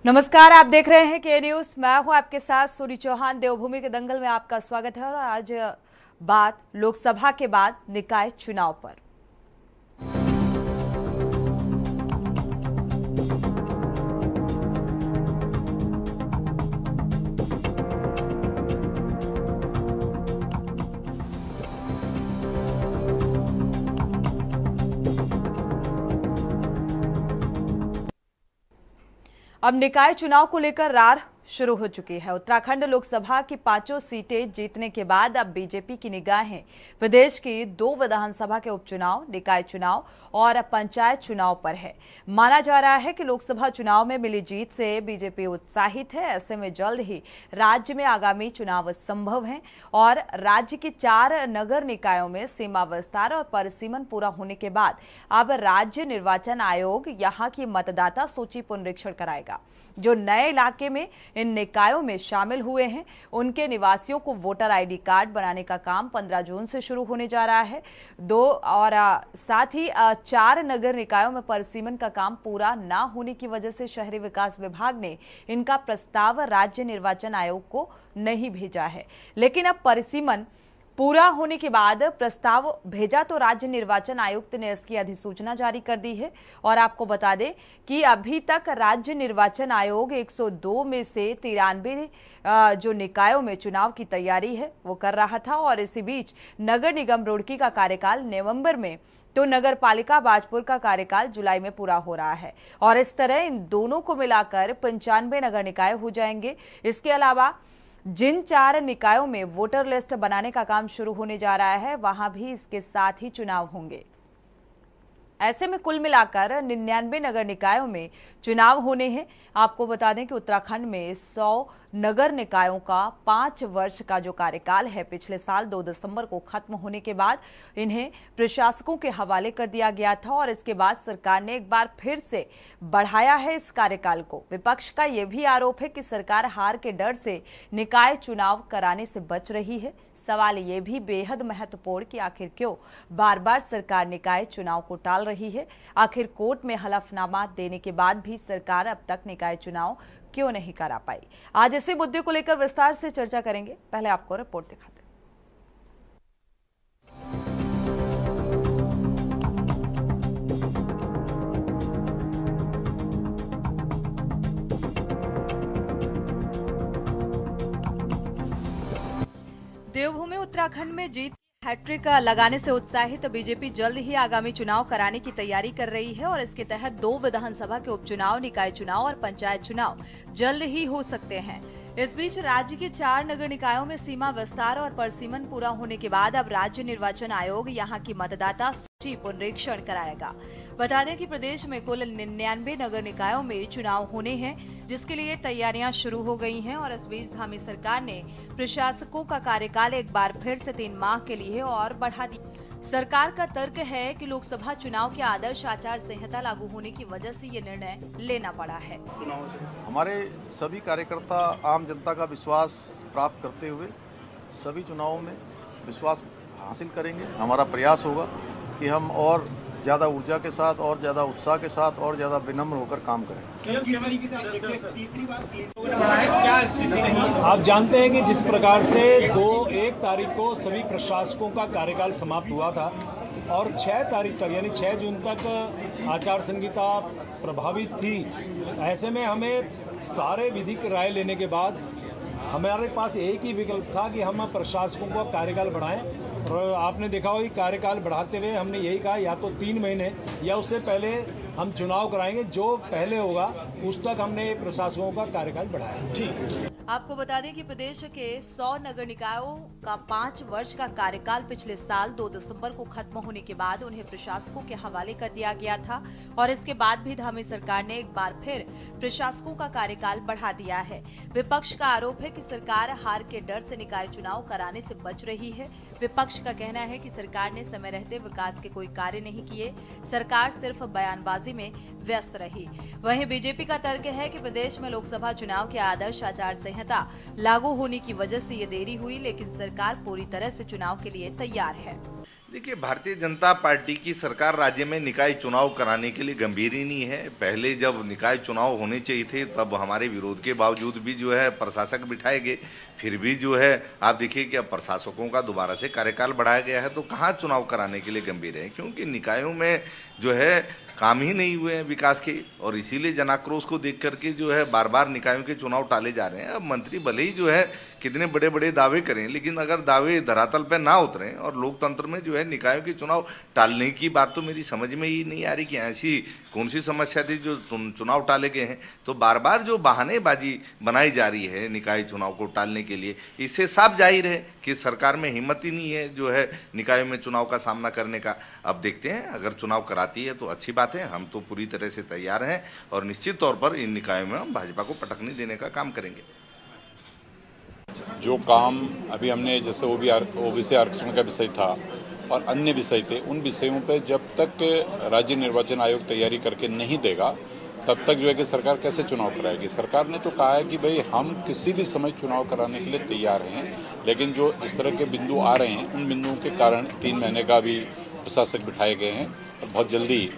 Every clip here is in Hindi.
नमस्कार, आप देख रहे हैं के न्यूज। मैं हूं आपके साथ सूरी चौहान। देवभूमि के दंगल में आपका स्वागत है और आज बात लोकसभा के बाद निकाय चुनाव पर। अब निकाय चुनाव को लेकर रार शुरू हो चुकी है। उत्तराखंड लोकसभा की 5 सीटें जीतने के बाद अब बीजेपी की निगाहें प्रदेश की 2 विधानसभा के उपचुनाव, निकाय चुनाव और पंचायत चुनाव पर है। माना जा रहा है कि लोकसभा चुनाव में मिली जीत से बीजेपी उत्साहित है। ऐसे में जल्द ही राज्य में आगामी चुनाव संभव है और राज्य की 4 नगर निकायों में सीमा विस्तार और परिसीमन पूरा होने के बाद अब राज्य निर्वाचन आयोग यहां की मतदाता सूची पुनरीक्षण कराएगा। जो नए इलाके में इन निकायों में शामिल हुए हैं उनके निवासियों को वोटर आईडी कार्ड बनाने का काम 15 जून से शुरू होने जा रहा है। साथ ही 4 नगर निकायों में परिसीमन का काम पूरा ना होने की वजह से शहरी विकास विभाग ने इनका प्रस्ताव राज्य निर्वाचन आयोग को नहीं भेजा है। लेकिन अब परिसीमन पूरा होने के बाद प्रस्ताव भेजा तो राज्य निर्वाचन आयुक्त ने इसकी अधिसूचना जारी कर दी है। और आपको बता दें कि अभी तक राज्य निर्वाचन आयोग 102 में से 93 जो निकायों में चुनाव की तैयारी है वो कर रहा था। और इसी बीच नगर निगम रुड़की का कार्यकाल नवंबर में तो नगर पालिका बाजपुर का कार्यकाल जुलाई में पूरा हो रहा है। और इस तरह इन दोनों को मिलाकर 95 नगर निकाय हो जाएंगे। इसके अलावा जिन 4 निकायों में वोटर लिस्ट बनाने का काम शुरू होने जा रहा है वहां भी इसके साथ ही चुनाव होंगे। ऐसे में कुल मिलाकर 99 नगर निकायों में चुनाव होने हैं। आपको बता दें कि उत्तराखंड में 100 नगर निकायों का 5 वर्ष का जो कार्यकाल है पिछले साल 2 दिसंबर को खत्म होने के बाद इन्हें प्रशासकों के हवाले कर दिया गया था और इसके बाद सरकार ने एक बार फिर से बढ़ाया है इस कार्यकाल को। विपक्ष का यह भी आरोप है कि सरकार हार के डर से निकाय चुनाव कराने से बच रही है। सवाल ये भी बेहद महत्वपूर्ण कि आखिर क्यों बार बार सरकार निकाय चुनाव को टाल रही है। आखिर कोर्ट में हलफनामा देने के बाद भी सरकार अब तक निकाय चुनाव क्यों नहीं करा पाई। आज इसी मुद्दे को लेकर विस्तार से चर्चा करेंगे। पहले आपको रिपोर्ट दिखाते हैं। देवभूमि उत्तराखंड में जीत हैट्रिक लगाने से उत्साहित बीजेपी जल्द ही आगामी चुनाव कराने की तैयारी कर रही है और इसके तहत 2 विधानसभा के उपचुनाव, निकाय चुनाव और पंचायत चुनाव जल्द ही हो सकते हैं। इस बीच राज्य के 4 नगर निकायों में सीमा विस्तार और परिसीमन पूरा होने के बाद अब राज्य निर्वाचन आयोग यहां की मतदाता सूची पुनरीक्षण कराएगा। बता दें कि प्रदेश में कुल 99 नगर निकायों में चुनाव होने हैं जिसके लिए तैयारियां शुरू हो गई हैं। और इस बीच धामी सरकार ने प्रशासकों का कार्यकाल एक बार फिर से 3 माह के लिए और बढ़ा दिया। सरकार का तर्क है कि लोकसभा चुनाव के आदर्श आचार संहिता लागू होने की वजह से ये निर्णय लेना पड़ा है। हमारे सभी कार्यकर्ता आम जनता का विश्वास प्राप्त करते हुए सभी चुनावों में विश्वास हासिल करेंगे। हमारा प्रयास होगा कि हम और ज़्यादा ऊर्जा के साथ और ज़्यादा उत्साह के साथ और ज़्यादा विनम्र होकर काम करें। आप जानते हैं कि जिस प्रकार से 1 तारीख को सभी प्रशासकों का कार्यकाल समाप्त हुआ था और 6 तारीख तक यानी 6 जून तक आचार संहिता प्रभावित थी। ऐसे में हमें सारे विधिक राय लेने के बाद हमारे पास एक ही विकल्प था कि हम प्रशासकों का कार्यकाल बढ़ाएं। और आपने देखा होगा कि कार्यकाल बढ़ाते हुए हमने यही कहा या तो 3 महीने या उससे पहले हम चुनाव कराएंगे, जो पहले होगा उस तक हमने प्रशासकों का कार्यकाल बढ़ाया। जी, आपको बता दें कि प्रदेश के 100 नगर निकायों का 5 वर्ष का कार्यकाल पिछले साल 2 दिसंबर को खत्म होने के बाद उन्हें प्रशासकों के हवाले कर दिया गया था। और इसके बाद भी धामी सरकार ने एक बार फिर प्रशासकों का कार्यकाल बढ़ा दिया है। विपक्ष का आरोप है कि सरकार हार के डर से निकाय चुनाव कराने से बच रही है। विपक्ष का कहना है कि सरकार ने समय रहते विकास के कोई कार्य नहीं किए, सरकार सिर्फ बयानबाजी में व्यस्त रही। वहीं बीजेपी का तर्क है कि प्रदेश में लोकसभा चुनाव के आदर्श आचार संहिता लागू होने की वजह से ये देरी हुई, लेकिन सरकार पूरी तरह से चुनाव के लिए तैयार है। देखिए, भारतीय जनता पार्टी की सरकार राज्य में निकाय चुनाव कराने के लिए गंभीर ही नहीं है। पहले जब निकाय चुनाव होने चाहिए थे तब हमारे विरोध के बावजूद भी जो है प्रशासक बिठाए गए, फिर भी जो है आप देखिए कि अब प्रशासकों का दोबारा से कार्यकाल बढ़ाया गया है, तो कहाँ चुनाव कराने के लिए गंभीर है, क्योंकि निकायों में जो है काम ही नहीं हुए हैं विकास के, और इसीलिए जनाक्रोश को देख करके जो है बार बार निकायों के चुनाव टाले जा रहे हैं। अब मंत्री भले ही जो है कितने बड़े बड़े दावे करें, लेकिन अगर दावे धरातल पर ना उतरें और लोकतंत्र में जो है निकायों के चुनाव टालने की बात तो मेरी समझ में ही नहीं आ रही कि ऐसी कौन सी समस्या थी जो चुनाव टाले गए हैं। तो बार बार जो बहानेबाजी बनाई जा रही है निकाय चुनाव को टालने के लिए, इससे साफ जाहिर है कि सरकार में हिम्मत ही नहीं है जो है निकायों में चुनाव का सामना करने का। अब देखते हैं, अगर चुनाव कराती है तो अच्छी बात है, हम तो पूरी तरह से तैयार हैं और निश्चित तौर पर इन निकायों में हम भाजपा को पटकने देने का काम करेंगे। जो काम अभी हमने, जैसे ओबीसी आरक्षण का विषय था और अन्य विषय थे, उन विषयों पर जब तक राज्य निर्वाचन आयोग तैयारी करके नहीं देगा तब तक जो है कि सरकार कैसे चुनाव कराएगी। सरकार ने तो कहा है कि भाई हम किसी भी समय चुनाव कराने के लिए तैयार हैं, लेकिन जो इस तरह के बिंदु आ रहे हैं उन बिंदुओं के कारण 3 महीने का भी प्रशासक बिठाए गए हैं और बहुत जल्दी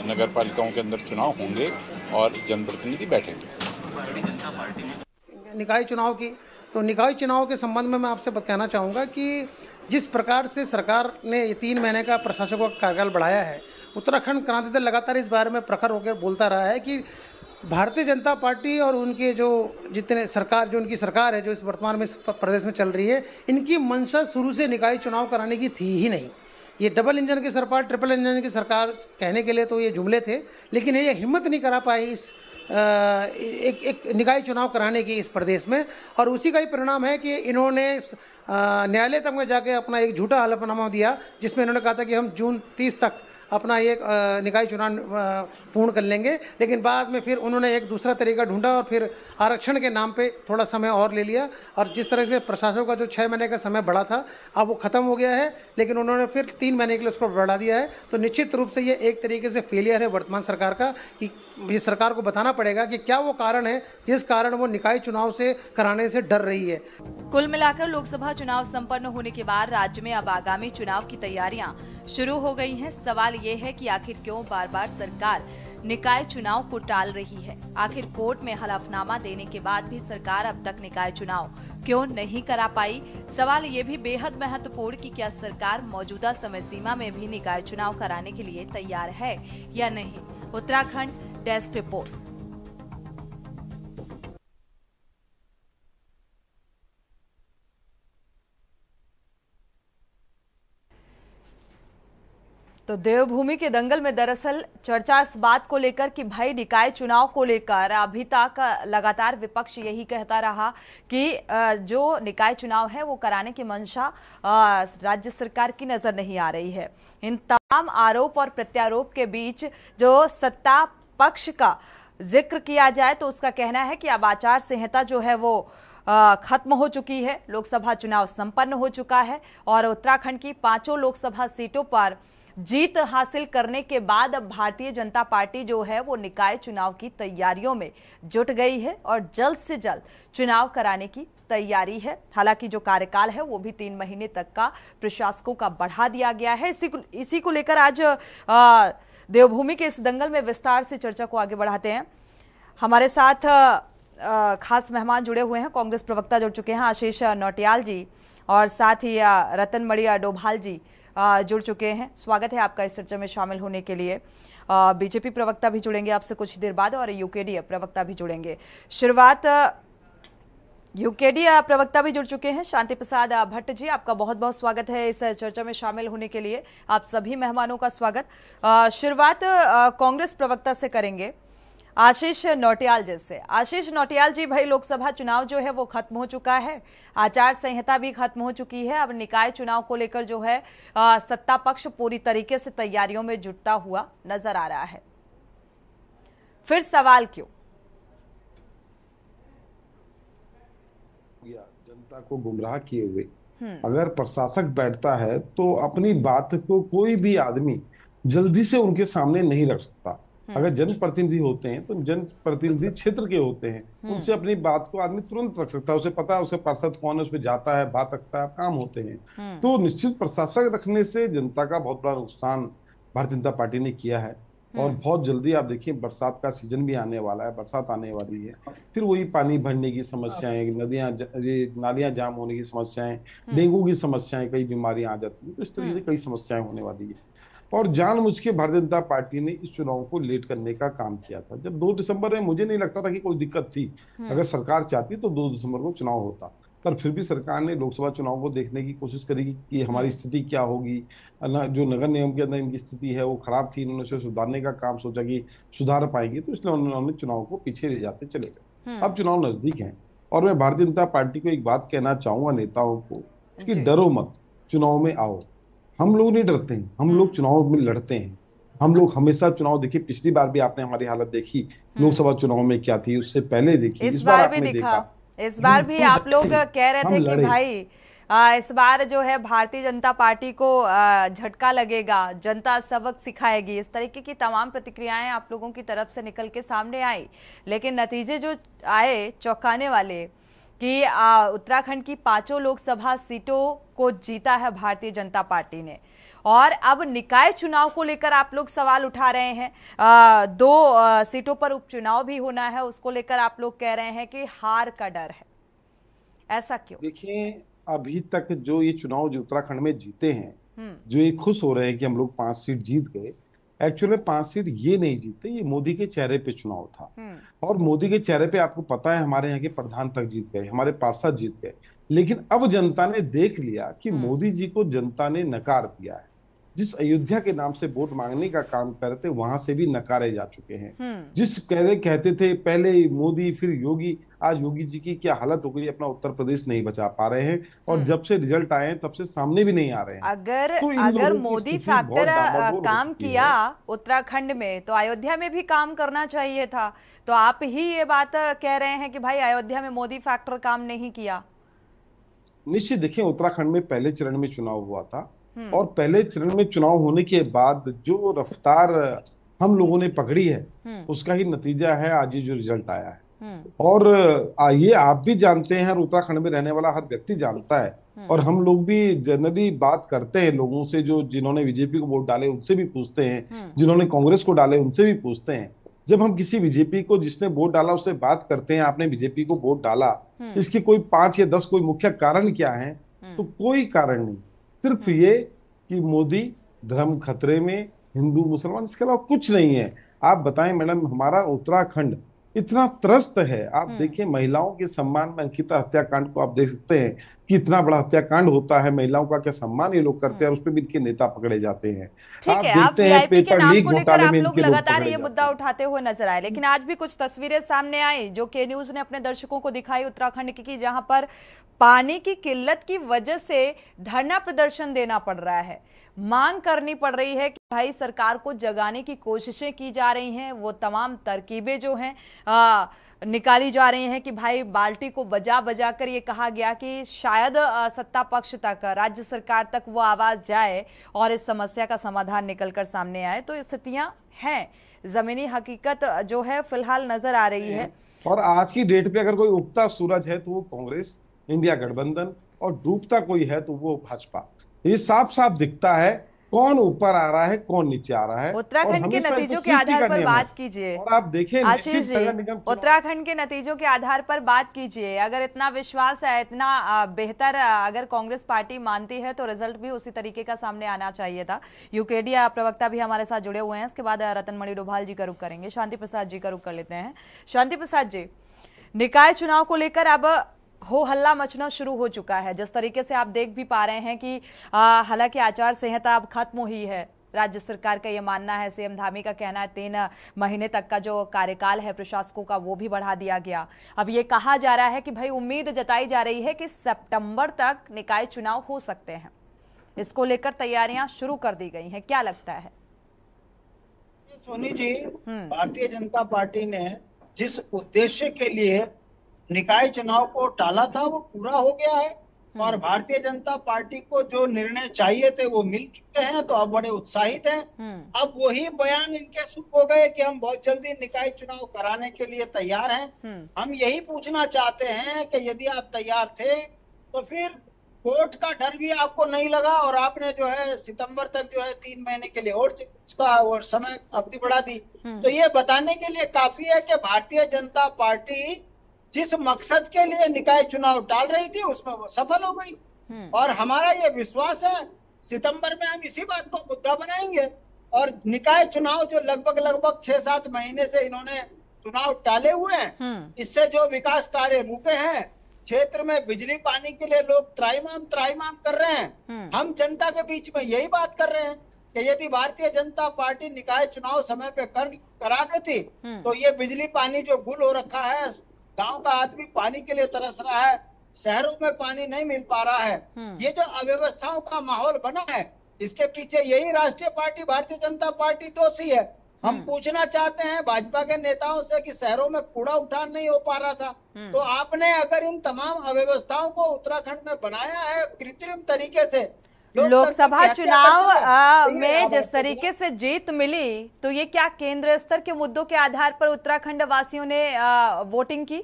नगर पालिकाओं के अंदर चुनाव होंगे और जनप्रतिनिधि बैठेंगे। निकाय चुनाव की, तो निकाय चुनाव के संबंध में मैं आपसे कहना चाहूँगा कि जिस प्रकार से सरकार ने ये 3 महीने का प्रशासकों का कार्यकाल बढ़ाया है, उत्तराखंड क्रांति दल लगातार इस बारे में प्रखर होकर बोलता रहा है कि भारतीय जनता पार्टी और उनके जो जितने सरकार, जो उनकी सरकार है जो इस वर्तमान में इस प्रदेश में चल रही है, इनकी मंशा शुरू से निकाय चुनाव कराने की थी ही नहीं। ये डबल इंजन की सरकार, ट्रिपल इंजन की सरकार कहने के लिए तो ये जुमले थे, लेकिन ये हिम्मत नहीं करा पाई इस एक निकाय चुनाव कराने की इस प्रदेश में। और उसी का ही परिणाम है कि इन्होंने न्यायालय तक में जाके अपना एक झूठा हलफनामा दिया, जिसमें इन्होंने कहा था कि हम जून 30 तक अपना ये निकाय चुनाव पूर्ण कर लेंगे, लेकिन बाद में फिर उन्होंने एक दूसरा तरीका ढूंढा और फिर आरक्षण के नाम पे थोड़ा समय और ले लिया। और जिस तरह से प्रशासन का जो 6 महीने का समय बढ़ा था अब वो ख़त्म हो गया है, लेकिन उन्होंने फिर 3 महीने के लिए उसको बढ़ा दिया है। तो निश्चित रूप से ये एक तरीके से फेलियर है वर्तमान सरकार का, कि इस सरकार को बताना पड़ेगा कि क्या वो कारण है जिस कारण वो निकाय चुनाव से कराने से डर रही है। कुल मिलाकर लोकसभा चुनाव संपन्न होने के बाद राज्य में अब आगामी चुनाव की तैयारियां शुरू हो गई हैं। सवाल ये है कि आखिर क्यों बार बार सरकार निकाय चुनाव को टाल रही है। आखिर कोर्ट में हलफनामा देने के बाद भी सरकार अब तक निकाय चुनाव क्यों नहीं करा पाई। सवाल ये भी बेहद महत्वपूर्ण कि क्या सरकार मौजूदा समय सीमा में भी निकाय चुनाव कराने के लिए तैयार है या नहीं। Uttarakhand desk report. तो देवभूमि के दंगल में दरअसल चर्चा इस बात को लेकर कि भाई निकाय चुनाव को लेकर अभी तक लगातार विपक्ष यही कहता रहा कि जो निकाय चुनाव है वो कराने की मंशा राज्य सरकार की नजर नहीं आ रही है। इन तमाम आरोप और प्रत्यारोप के बीच जो सत्ता पक्ष का जिक्र किया जाए तो उसका कहना है कि अब आचार संहिता जो है वो खत्म हो चुकी है, लोकसभा चुनाव संपन्न हो चुका है और उत्तराखंड की 5 लोकसभा सीटों पर जीत हासिल करने के बाद अब भारतीय जनता पार्टी जो है वो निकाय चुनाव की तैयारियों में जुट गई है और जल्द से जल्द चुनाव कराने की तैयारी है। हालांकि जो कार्यकाल है वो भी 3 महीने तक का प्रशासकों का बढ़ा दिया गया है। इसी को लेकर आज देवभूमि के इस दंगल में विस्तार से चर्चा को आगे बढ़ाते हैं। हमारे साथ खास मेहमान जुड़े हुए हैं, कांग्रेस प्रवक्ता जुड़ चुके हैं आशीष नौटियाल जी और साथ ही रतनमणि डोभाल जी जुड़ चुके हैं। स्वागत है आपका इस चर्चा में शामिल होने के लिए। बीजेपी प्रवक्ता भी जुड़ेंगे आपसे कुछ देर बाद और यूकेडी प्रवक्ता भी जुड़ेंगे। शुरुआत यूकेडी प्रवक्ता भी जुड़ चुके हैं, शांति प्रसाद भट्ट जी, आपका बहुत बहुत स्वागत है इस चर्चा में शामिल होने के लिए। आप सभी मेहमानों का स्वागत। शुरुआत कांग्रेस प्रवक्ता से करेंगे, आशीष नौटियाल जी से। आशीष नौटियाल जी, भाई लोकसभा चुनाव जो है वो खत्म हो चुका है, आचार संहिता भी खत्म हो चुकी है, अब निकाय चुनाव को लेकर जो है सत्ता पक्ष पूरी तरीके से तैयारियों में जुटता हुआ नजर आ रहा है, फिर सवाल क्यों? जनता को गुमराह किए हुए अगर प्रशासक बैठता है तो अपनी बात को कोई भी आदमी जल्दी से उनके सामने नहीं रख सकता। अगर जनप्रतिनिधि होते हैं तो जनप्रतिनिधि क्षेत्र के होते हैं, उनसे अपनी बात को आदमी तुरंत रख सकता है, उसे पता है उसे पार्षद कौन है, उसमें जाता है, बात रखता है, काम होते हैं। तो निश्चित प्रशासक रखने से जनता का बहुत बड़ा नुकसान भारतीय जनता पार्टी ने किया है। और बहुत जल्दी आप देखिए बरसात का सीजन भी आने वाला है, बरसात आने वाली है, फिर वही पानी भरने की समस्याएं, नालियां जाम होने की समस्याएं, डेंगू की समस्याएं, कई बीमारियां आ जाती है, तो इस तरीके से कई समस्याएं होने वाली है। और जानबूझ के भारतीय जनता पार्टी ने इस चुनाव को लेट करने का काम किया था। जब 2 दिसंबर में मुझे नहीं लगता था कि कोई दिक्कत थी, अगर सरकार चाहती तो 2 दिसंबर को चुनाव होता, पर फिर भी सरकार ने लोकसभा चुनाव को देखने की कोशिश करी कि हमारी स्थिति क्या होगी। जो नगर निगम के अंदर इनकी स्थिति है वो खराब थी, इन्होंने उसे सुधारने का काम सोचा कि सुधार पाएंगे, तो इसलिए उन्होंने चुनाव को पीछे ले जाते चले गए। अब चुनाव नजदीक है और मैं भारतीय जनता पार्टी को एक बात कहना चाहूंगा नेताओं को कि डरो मत, चुनाव में आओ। हम लोग नहीं डरते हैं, हम लोग चुनाव में लड़ते हैं। हम लोग हमेशा चुनाव, देखिए पिछली बार भी आपने हमारी हालत देखी, लोकसभा चुनाव में क्या थी, उससे पहले देखी, इस बार भी दिखा। इस बार भी आप लोग कह रहे थे कि भाई इस बार जो है भारतीय जनता पार्टी को झटका लगेगा, जनता सबक सिखाएगी, इस तरीके की तमाम प्रतिक्रियाएं आप लोगों की तरफ से निकल के सामने आई। लेकिन नतीजे जो आए चौंकाने वाले कि उत्तराखंड की 5 लोकसभा सीटों को जीता है भारतीय जनता पार्टी ने, और अब निकाय चुनाव को लेकर आप लोग सवाल उठा रहे हैं। 2 सीटों पर उपचुनाव भी होना है, उसको लेकर आप लोग कह रहे हैं कि हार का डर है, ऐसा क्यों? देखिए अभी तक जो ये चुनाव जो उत्तराखंड में जीते हैं, जो ये खुश हो रहे हैं कि हम लोग 5 सीट जीत गए, एक्चुअली 5 सीट ये नहीं जीते, ये मोदी के चेहरे पे चुनाव था। और मोदी के चेहरे पे आपको पता है हमारे यहाँ के प्रधान तक जीत गए, हमारे पार्षद जीत गए। लेकिन अब जनता ने देख लिया कि मोदी जी को जनता ने नकार दिया है। जिस अयोध्या के नाम से वोट मांगने का काम करते वहां से भी नकारे जा चुके हैं। जिस कहते थे पहले मोदी फिर योगी, आज योगी जी की क्या हालत हो गई, अपना उत्तर प्रदेश नहीं बचा पा रहे हैं, और जब से रिजल्ट आए हैं तब से सामने भी नहीं आ रहे हैं। अगर मोदी फैक्टर काम किया उत्तराखंड में तो अयोध्या में भी काम करना चाहिए था। तो आप ही ये बात कह रहे हैं कि भाई अयोध्या में मोदी फैक्टर काम नहीं किया। निश्चित देखिए उत्तराखंड में पहले चरण में चुनाव हुआ था, और पहले चरण में चुनाव होने के बाद जो रफ्तार हम लोगों ने पकड़ी है उसका ही नतीजा है आज ये जो रिजल्ट आया है। और ये आप भी जानते हैं, उत्तराखंड में रहने वाला हर व्यक्ति जानता है, और हम लोग भी जनरली बात करते हैं लोगों से, जो जिन्होंने बीजेपी को वोट डाले उनसे भी पूछते हैं, जिन्होंने कांग्रेस को डाले उनसे भी पूछते हैं। जब हम किसी बीजेपी को जिसने वोट डाला उससे बात करते हैं, आपने बीजेपी को वोट डाला, इसके कोई 5 या 10 कोई मुख्य कारण क्या है, तो कोई कारण नहीं, सिर्फ ये कि मोदी धर्म खतरे में, हिंदू मुसलमान, इसके अलावा कुछ नहीं है। आप बताएं मैडम, हमारा उत्तराखंड इतना त्रस्त है, आप देखिए महिलाओं के सम्मान में अंकिता हत्याकांड को आप देख सकते हैं कि इतना बड़ा हत्याकांड होता है, महिलाओं का क्या सम्मान ये लोग करते हैं, और उस पर भी इनके नेता पकड़े जाते हैं। ठीक है, आप वीआईपी के नाम को लेकर आप लोग लगातार ये मुद्दा उठाते हुए नजर आए, लेकिन आज भी कुछ तस्वीरें सामने आई जो के न्यूज ने अपने दर्शकों को दिखाई उत्तराखंड की, जहां पर पानी की किल्लत की वजह से धरना प्रदर्शन देना पड़ रहा है, मांग करनी पड़ रही है कि भाई सरकार को जगाने की कोशिशें की जा रही हैं, वो तमाम तरकीबें जो हैं निकाली जा रही हैं कि भाई बाल्टी को बजा बजा कर ये कहा गया कि शायद सत्ता पक्ष तक, राज्य सरकार तक वो आवाज जाए और इस समस्या का समाधान निकलकर सामने आए। तो स्थितियां हैं, जमीनी हकीकत जो है फिलहाल नजर आ रही है। और आज की डेट पे अगर कोई उगता सूरज है तो वो कांग्रेस, इंडिया गठबंधन, और डूबता कोई है तो वो भाजपा। ये साफ साफ दिखता है कौन ऊपर आ रहा है, कौन नीचे आ रहा है। उत्तराखंड के नतीजों के आधार पर बात कीजिए, और आप देखें आशीष जी, उत्तराखंड के नतीजों के आधार पर बात कीजिए। अगर इतना विश्वास है, इतना बेहतर अगर कांग्रेस पार्टी मानती है तो रिजल्ट भी उसी तरीके का सामने आना चाहिए था। यूकेडीए प्रवक्ता भी हमारे साथ जुड़े हुए हैं, इसके बाद रतनमणि डोभाल जी का रुख करेंगे, शांति प्रसाद जी का रुख कर लेते हैं। शांति प्रसाद जी, निकाय चुनाव को लेकर अब हो हल्ला मचना शुरू हो चुका है, जिस तरीके से आप देख भी पा रहे हैं कि हालांकि आचार संहिता अब खत्म हुई है, राज्य सरकार का ये मानना है, सीएम धामी का कहना है 3 महीने तक का जो कार्यकाल है प्रशासकों का वो भी बढ़ा दिया गया। अब ये कहा जा रहा है कि भाई उम्मीद जताई जा रही है कि सितंबर तक निकाय चुनाव हो सकते हैं, इसको लेकर तैयारियां शुरू कर दी गई हैं, क्या लगता है? सोनी जी, भारतीय जनता पार्टी ने जिस उद्देश्य के लिए निकाय चुनाव को टाला था वो पूरा हो गया है। और भारतीय जनता पार्टी को जो निर्णय चाहिए थे वो मिल चुके हैं, तो अब बड़े उत्साहित हैं। अब वही बयान इनके शुरू हो गए कि हम बहुत जल्दी निकाय चुनाव कराने के लिए तैयार हैं। हम यही पूछना चाहते हैं कि यदि आप तैयार थे तो फिर कोर्ट का डर भी आपको नहीं लगा, और आपने जो है सितंबर तक जो है 3 महीने के लिए और इसका और समय अवधि बढ़ा दी। तो ये बताने के लिए काफी है कि भारतीय जनता पार्टी जिस मकसद के लिए निकाय चुनाव टाल रही थी उसमें वो सफल हो गई। और हमारा ये विश्वास है सितंबर में हम इसी बात को मुद्दा बनाएंगे, और निकाय चुनाव जो लगभग 6-7 महीने से इन्होंने चुनाव टाले हुए हैं, इससे जो विकास कार्य रुके हैं, क्षेत्र में बिजली पानी के लिए लोग त्राहिमाम कर रहे हैं। हम जनता के बीच में यही बात कर रहे हैं कि यदि भारतीय जनता पार्टी निकाय चुनाव समय पे करा देती तो ये बिजली पानी जो गुल हो रखा है, गांव का आदमी पानी के लिए तरस रहा है, शहरों में पानी नहीं मिल पा रहा है, ये जो अव्यवस्थाओं का माहौल बना है, इसके पीछे यही राष्ट्रीय पार्टी भारतीय जनता पार्टी दोषी है। हम पूछना चाहते हैं भाजपा के नेताओं से कि शहरों में कूड़ा उठान नहीं हो पा रहा था, तो आपने अगर इन तमाम अव्यवस्थाओं को उत्तराखंड में बनाया है कृत्रिम तरीके से, लोकसभा चुनाव में जिस तरीके से जीत मिली, तो ये क्या केंद्र स्तर के मुद्दों के आधार पर उत्तराखंड वासियों ने वोटिंग की?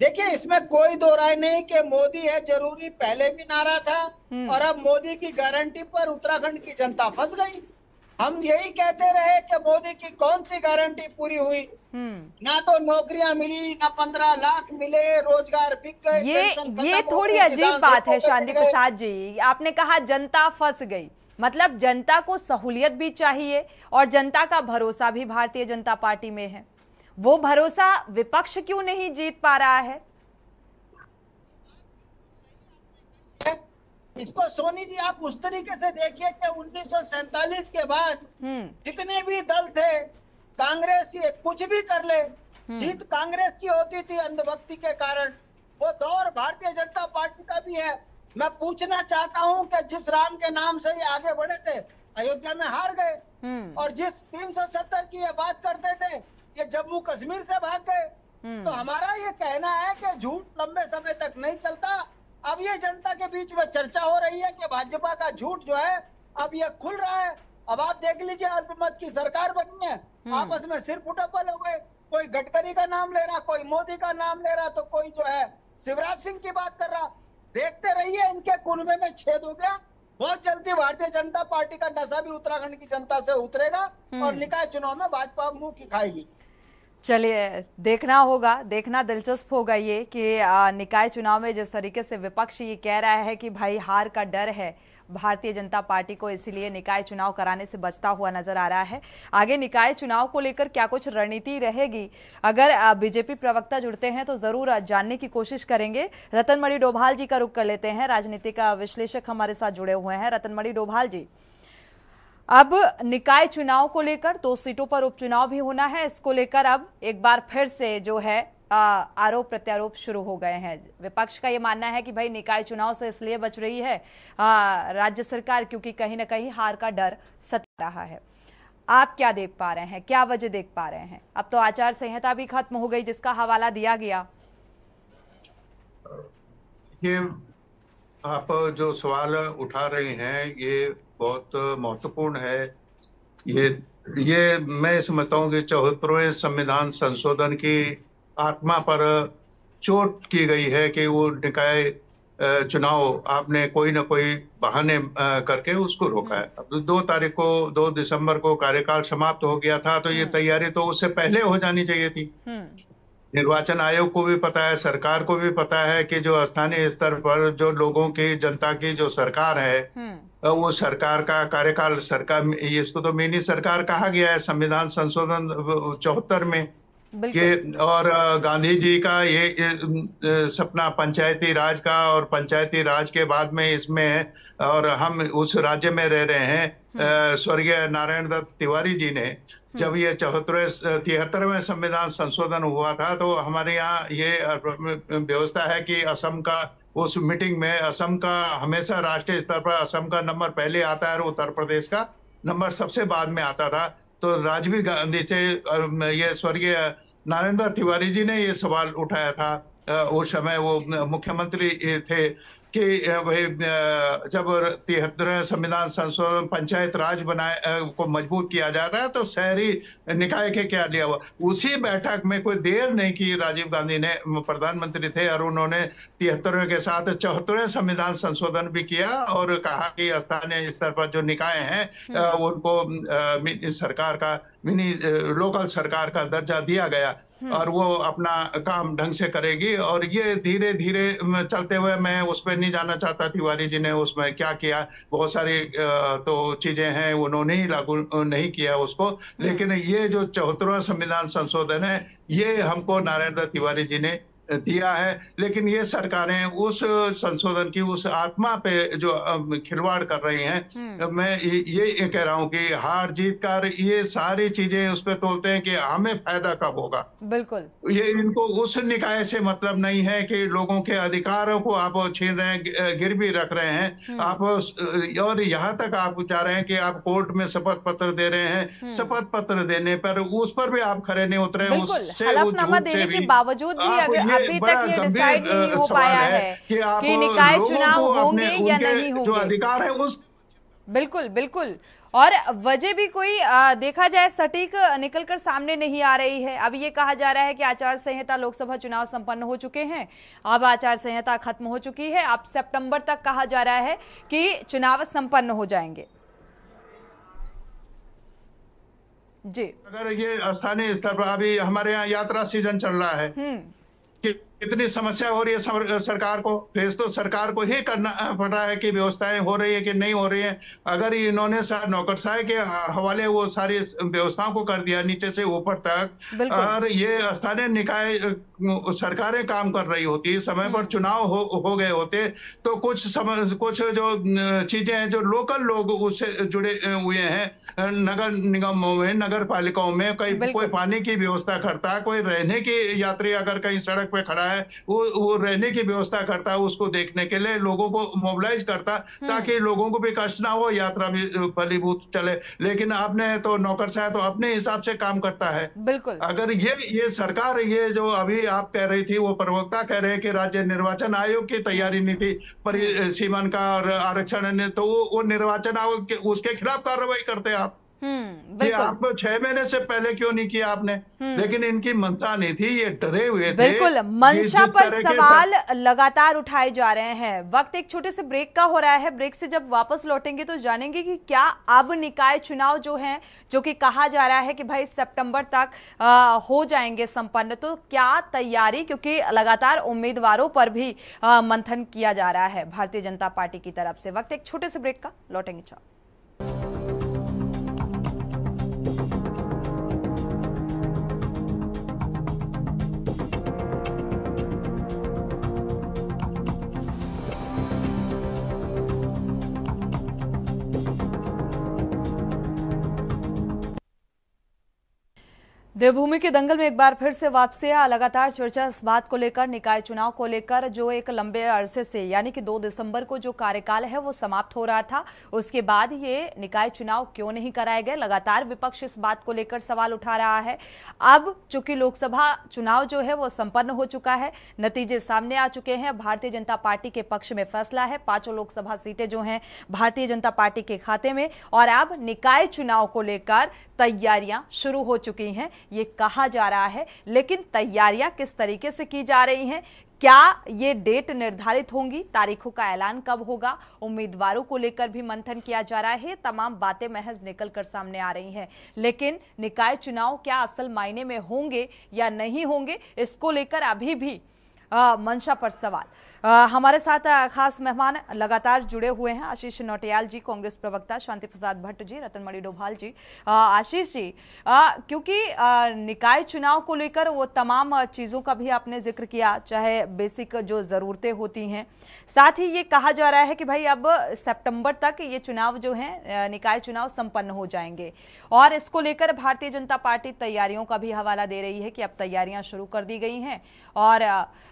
देखिए, इसमें कोई दो राय नहीं कि मोदी है जरूरी पहले भी नारा था, और अब मोदी की गारंटी पर उत्तराखंड की जनता फंस गई। हम यही कहते रहे कि मोदी की कौन सी गारंटी पूरी हुई, ना तो नौकरियां मिली, ना 15 लाख मिले, रोजगार बिक गए। ये थोड़ी अजीब बात है शांति प्रसाद जी। आपने कहा जनता फंस गई, मतलब जनता को सहूलियत भी चाहिए और जनता का भरोसा भी भारतीय जनता पार्टी में है। वो भरोसा विपक्ष क्यों नहीं जीत पा रहा है? इसको सोनी जी आप उस तरीके से देखिए कि 1947 के बाद जितने भी दल थे, कांग्रेस ये कुछ भी कर ले, जीत कांग्रेस की होती थी अंधभक्ति के कारण। वो दौर भारतीय जनता पार्टी का भी है। मैं पूछना चाहता हूं कि जिस राम के नाम से ये आगे बढ़े थे, अयोध्या में हार गए, और जिस 370 की ये बात करते थे, ये जम्मू कश्मीर से भाग गए। तो हमारा ये कहना है कि झूठ लंबे समय तक नहीं चलता। अब ये जनता के बीच में चर्चा हो रही है कि भाजपा का झूठ जो है अब ये खुल रहा है। अब आप देख लीजिए, अल्पमत की सरकार बनी है, आपस में सिर फुटप्पल हो गए। कोई गडकरी का नाम ले रहा, कोई मोदी का नाम ले रहा, तो कोई जो है शिवराज सिंह की बात कर रहा। देखते रहिए, इनके कुनबे में छेद हो गया। बहुत जल्दी भारतीय जनता पार्टी का नशा भी उत्तराखंड की जनता से उतरेगा और निकाय चुनाव में भाजपा मुंह की खाएगी। चलिए, देखना दिलचस्प होगा ये कि निकाय चुनाव में जिस तरीके से विपक्ष ये कह रहा है कि भाई हार का डर है भारतीय जनता पार्टी को, इसीलिए निकाय चुनाव कराने से बचता हुआ नजर आ रहा है। आगे निकाय चुनाव को लेकर क्या कुछ रणनीति रहेगी, अगर बीजेपी प्रवक्ता जुड़ते हैं तो जरूर जानने की कोशिश करेंगे। रतनमणि डोभाल जी का रुख कर लेते हैं, राजनीतिक विश्लेषक हमारे साथ जुड़े हुए हैं। रतनमणि डोभाल जी, अब निकाय चुनाव को लेकर 2 सीटों पर उपचुनाव भी होना है, इसको लेकर अब एक बार फिर से जो है आरोप प्रत्यारोप शुरू हो गए हैं। विपक्ष का ये मानना है कि भाई निकाय चुनाव से इसलिए बच रही है राज्य सरकार क्योंकि कहीं ना कहीं हार का डर सता रहा है। आप क्या देख पा रहे हैं, क्या वजह देख पा रहे हैं? अब तो आचार संहिता भी खत्म हो गई जिसका हवाला दिया गया। ये आप जो सवाल उठा रहे हैं ये बहुत महत्वपूर्ण है। ये मैं समझता हूँ कि 74वें संविधान संशोधन की आत्मा पर चोट की गई है कि वो निकाय चुनाव आपने कोई ना कोई बहाने करके उसको रोका है। अब 2 दिसंबर को कार्यकाल समाप्त हो गया था, तो ये तैयारी तो उससे पहले हो जानी चाहिए थी। निर्वाचन आयोग को भी पता है, सरकार को भी पता है कि जो स्थानीय स्तर पर जो लोगों की जनता की जो सरकार है वो सरकार का कार्यकाल, सरकार इसको तो मिनी सरकार कहा गया है संविधान संशोधन 74 में कि, और गांधी जी का ये सपना पंचायती राज का, और पंचायती राज के बाद में इसमें, और हम उस राज्य में रह रहे हैं। स्वर्गीय नारायण दत्त तिवारी जी ने जब ये 73वें संविधान संशोधन हुआ था तो हमारे यहाँ ये व्यवस्था है कि असम का उस मीटिंग में असम का हमेशा राष्ट्रीय स्तर पर असम का नंबर पहले आता है और उत्तर प्रदेश का नंबर सबसे बाद में आता था। तो राजीव गांधी से ये स्वर्गीय नारायण दत्त तिवारी जी ने ये सवाल उठाया था, उस समय वो मुख्यमंत्री थे। कि भाई जब 73वें संविधान संशोधन पंचायत राज को मजबूत किया जाता है तो शहरी निकाय के क्या लिया हुआ। उसी बैठक में कोई देर नहीं की, राजीव गांधी ने प्रधानमंत्री थे और उन्होंने 73वें के साथ 74वें संविधान संशोधन भी किया और कहा कि स्थानीय स्तर पर जो निकाय हैं उनको सरकार का मिनी लोकल सरकार का दर्जा दिया गया और वो अपना काम ढंग से करेगी। और ये धीरे धीरे चलते हुए, मैं उस पर नहीं जाना चाहता तिवारी जी ने उसमें क्या किया, बहुत सारी तो चीजें हैं उन्होंने ही लागू नहीं किया उसको, लेकिन ये जो 74वां संविधान संशोधन है ये हमको नारायण दत्त तिवारी जी ने दिया है। लेकिन ये सरकारें उस संशोधन की उस आत्मा पे जो खिलवाड़ कर रही हैं, मैं ये कह रहा हूं कि हार जीत कर ये सारी चीजें उस पर तोलते हैं कि हमें फायदा कब होगा। बिल्कुल, ये इनको उस निकाय से मतलब नहीं है कि लोगों के अधिकारों को आप छीन रहे हैं, गिरवी रख रहे हैं आप, और यहाँ तक आप चाह रहे हैं कि आप कोर्ट में शपथ पत्र दे रहे हैं, शपथ पत्र देने पर उस पर भी आप खरे नहीं उतरे। हलफनामा देने के बावजूद भी अभी तक ये डिसाइड नहीं हो पाया है कि निकाय चुनाव होंगे या नहीं होंगे। जो अधिकार है उस बिल्कुल बिल्कुल, और वजह भी कोई देखा जाए सटीक निकलकर सामने नहीं आ रही है। अब ये कहा जा रहा है कि आचार संहिता, लोकसभा चुनाव संपन्न हो चुके हैं, अब आचार संहिता खत्म हो चुकी है, अब सितंबर तक कहा जा रहा है कि चुनाव संपन्न हो जाएंगे। जी, अगर ये स्थानीय स्तर पर अभी हमारे यहाँ यात्रा सीजन चल रहा है, कितनी समस्या हो रही है सरकार को, फेस तो सरकार को ही करना पड़ रहा है कि व्यवस्थाएं हो रही है कि नहीं हो रही है। अगर इन्होंने नौकरशाही के हवाले वो सारी व्यवस्थाओं को कर दिया नीचे से ऊपर तक, और ये स्थानीय निकाय सरकारें काम कर रही होती, समय पर चुनाव हो गए होते, तो कुछ जो चीजें हैं जो लोकल लोग उससे जुड़े हुए हैं, नगर निगमों में, नगर पालिकाओं में, कोई पानी की व्यवस्था करता है, कोई रहने की, यात्री अगर कहीं सड़क पे खड़ा है वो रहने की व्यवस्था करता है, उसको देखने के लिए लोगों को मोबिलाइज करता ताकि लोगों को भी कष्ट ना हो, यात्रा भी फलीभूत चले। लेकिन आपने तो नौकरशाही तो अपने हिसाब से काम करता है। बिल्कुल, अगर ये सरकार, ये जो अभी आप कह रही थी, वो प्रवक्ता कह रहे हैं कि राज्य निर्वाचन आयोग की तैयारी नहीं थी परिसीमन का और आरक्षण ने, तो वो निर्वाचन आयोग उसके खिलाफ कार्रवाई करते आप। ये आप 6 महीने से पहले क्यों नहीं किया आपने? लेकिन इनकी मंशा नहीं थी, ये डरे हुए थे। बिल्कुल, मंशा पर सवाल लगातार उठाए जा रहे हैं। वक्त एक छोटे से ब्रेक का हो रहा है, ब्रेक से जब वापस लौटेंगे तो जानेंगे कि क्या अब निकाय चुनाव जो हैं, जो कि कहा जा रहा है कि भाई सितंबर तक हो जाएंगे संपन्न, तो क्या तैयारी, क्योंकि लगातार उम्मीदवारों पर भी मंथन किया जा रहा है भारतीय जनता पार्टी की तरफ से। वक्त एक छोटे से ब्रेक का, लौटेंगे। देवभूमि के दंगल में एक बार फिर से वापसी। लगातार चर्चा इस बात को लेकर, निकाय चुनाव को लेकर, जो एक लंबे अरसे से यानी कि 2 दिसंबर को जो कार्यकाल है वो समाप्त हो रहा था, उसके बाद ये निकाय चुनाव क्यों नहीं कराए गए। लगातार विपक्ष इस बात को लेकर सवाल उठा रहा है। अब चूंकि लोकसभा चुनाव जो है वो संपन्न हो चुका है, नतीजे सामने आ चुके हैं, भारतीय जनता पार्टी के पक्ष में फैसला है, 5 लोकसभा सीटें जो हैं भारतीय जनता पार्टी के खाते में, और अब निकाय चुनाव को लेकर तैयारियां शुरू हो चुकी हैं, ये कहा जा रहा है। लेकिन तैयारियां किस तरीके से की जा रही हैं, क्या ये डेट निर्धारित होंगी, तारीखों का ऐलान कब होगा, उम्मीदवारों को लेकर भी मंथन किया जा रहा है, तमाम बातें महज निकलकर सामने आ रही हैं। लेकिन निकाय चुनाव क्या असल मायने में होंगे या नहीं होंगे, इसको लेकर अभी भी मंशा पर सवाल। हमारे साथ खास मेहमान लगातार जुड़े हुए हैं, आशीष नौटियाल जी, कांग्रेस प्रवक्ता, शांति प्रसाद भट्ट जी, रतनमणि डोभाल जी। आशीष जी, क्योंकि निकाय चुनाव को लेकर वो तमाम चीज़ों का भी आपने जिक्र किया, चाहे बेसिक जो ज़रूरतें होती हैं, साथ ही ये कहा जा रहा है कि भाई अब सितंबर तक ये चुनाव जो हैं, निकाय चुनाव संपन्न हो जाएंगे, और इसको लेकर भारतीय जनता पार्टी तैयारियों का भी हवाला दे रही है कि अब तैयारियां शुरू कर दी गई हैं, और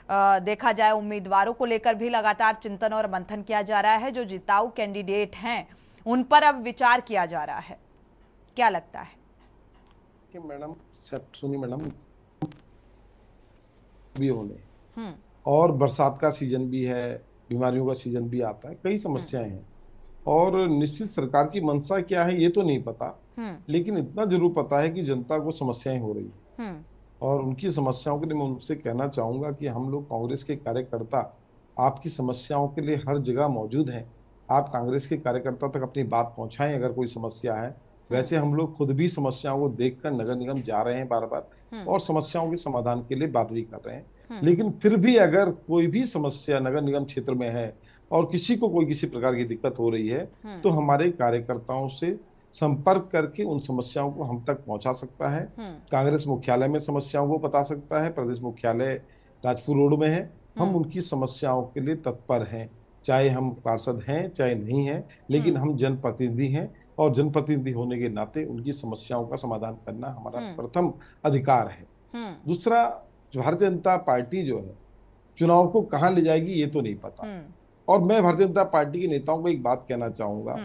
देखा जाए उम्मीदवारों को लेकर भी लगातार चिंतन और मंथन किया जा रहा है। जो जिताऊ कैंडिडेट हैं उन पर अब विचार किया जा रहा है, क्या लगता है? मैडम सुनिए मैडम, भी होने और बरसात का सीजन भी है, बीमारियों का सीजन भी आता है, कई समस्याएं हैं। और निश्चित सरकार की मंशा क्या है ये तो नहीं पता, लेकिन इतना जरूर पता है कि जनता को समस्याएं हो रही है। और उनकी समस्याओं के लिए मैं उनसे कहना चाहूंगा कि हम लोग कांग्रेस के कार्यकर्ता आपकी समस्याओं के लिए हर जगह मौजूद हैं। आप कांग्रेस के कार्यकर्ता तक अपनी बात पहुंचाएं अगर कोई समस्या है। वैसे हम लोग खुद भी समस्याओं को देखकर नगर निगम जा रहे हैं बार बार और समस्याओं के समाधान के लिए बात भी कर रहे हैं। लेकिन फिर भी अगर कोई भी समस्या नगर निगम क्षेत्र में है और किसी को कोई किसी प्रकार की दिक्कत हो रही है तो हमारे कार्यकर्ताओं से संपर्क करके उन समस्याओं को हम तक पहुंचा सकता है। कांग्रेस मुख्यालय में समस्याओं को बता सकता है, प्रदेश मुख्यालय राजपुर रोड में है। हम उनकी समस्याओं के लिए तत्पर हैं, चाहे हम पार्षद हैं चाहे नहीं हैं, लेकिन हम जनप्रतिनिधि हैं और जनप्रतिनिधि होने के नाते उनकी समस्याओं का समाधान करना हमारा प्रथम अधिकार है। दूसरा, भारतीय जनता पार्टी जो है चुनाव को कहां ले जाएगी ये तो नहीं पता। और मैं भारतीय जनता पार्टी के नेताओं को एक बात कहना चाहूंगा,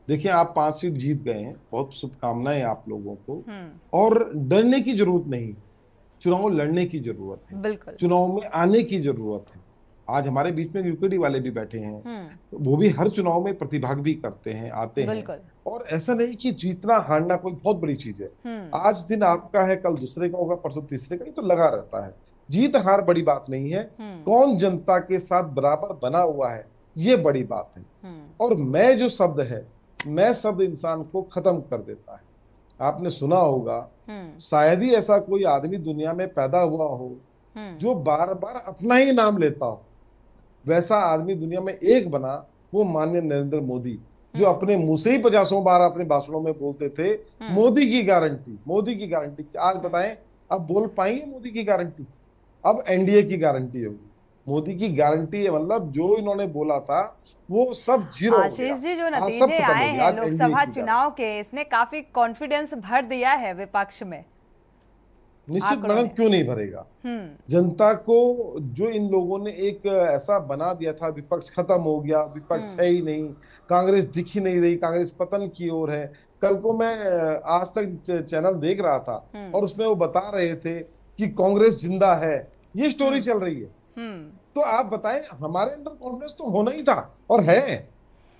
देखिए आप 5 सीट जीत गए हैं, बहुत शुभकामनाएं आप लोगों को। और डरने की जरूरत नहीं, चुनाव लड़ने की जरूरत है, बिल्कुल चुनाव में आने की जरूरत है। आज हमारे बीच में यूकेडी वाले भी बैठे हैं, वो भी हर चुनाव में प्रतिभाग भी करते हैं, आते हैं। और ऐसा नहीं कि जीतना हारना कोई बहुत बड़ी चीज है। आज दिन आपका है, कल दूसरे का होगा, परसों तीसरे का, ये तो लगा रहता है। जीत हार बड़ी बात नहीं है, कौन जनता के साथ बराबर बना हुआ है ये बड़ी बात है। और मैं जो शब्द है, मैं शब्द इंसान को खत्म कर देता है। आपने सुना होगा, शायद ही ऐसा कोई आदमी दुनिया में पैदा हुआ हो जो बार बार अपना ही नाम लेता हो। वैसा आदमी दुनिया में एक बना, वो माननीय नरेंद्र मोदी, जो अपने मुंह से ही 50 बार अपने भाषणों में बोलते थे मोदी की गारंटी, मोदी की गारंटी। आज बताएं, अब बोल पाएंगे मोदी की गारंटी? अब एनडीए की गारंटी होगी। मोदी की गारंटी है, मतलब जो इन्होंने बोला था वो सब जीरो। आशीष जी, जो नतीजे आए हैं लोकसभा चुनाव के, इसने काफी कॉन्फिडेंस भर दिया है विपक्ष में। निश्चित मैडम, क्यों नहीं भरेगा? जनता को जो इन लोगों ने एक ऐसा बना दिया था, विपक्ष खत्म हो गया, विपक्ष है ही नहीं, कांग्रेस दिख ही नहीं रही, कांग्रेस पतन की ओर है। कल को मैं आज तक चैनल देख रहा था और उसमें वो बता रहे थे कि कांग्रेस जिंदा है, ये स्टोरी चल रही है। तो आप बताएं, हमारे अंदर कॉन्फिडेंस तो होना ही था और है।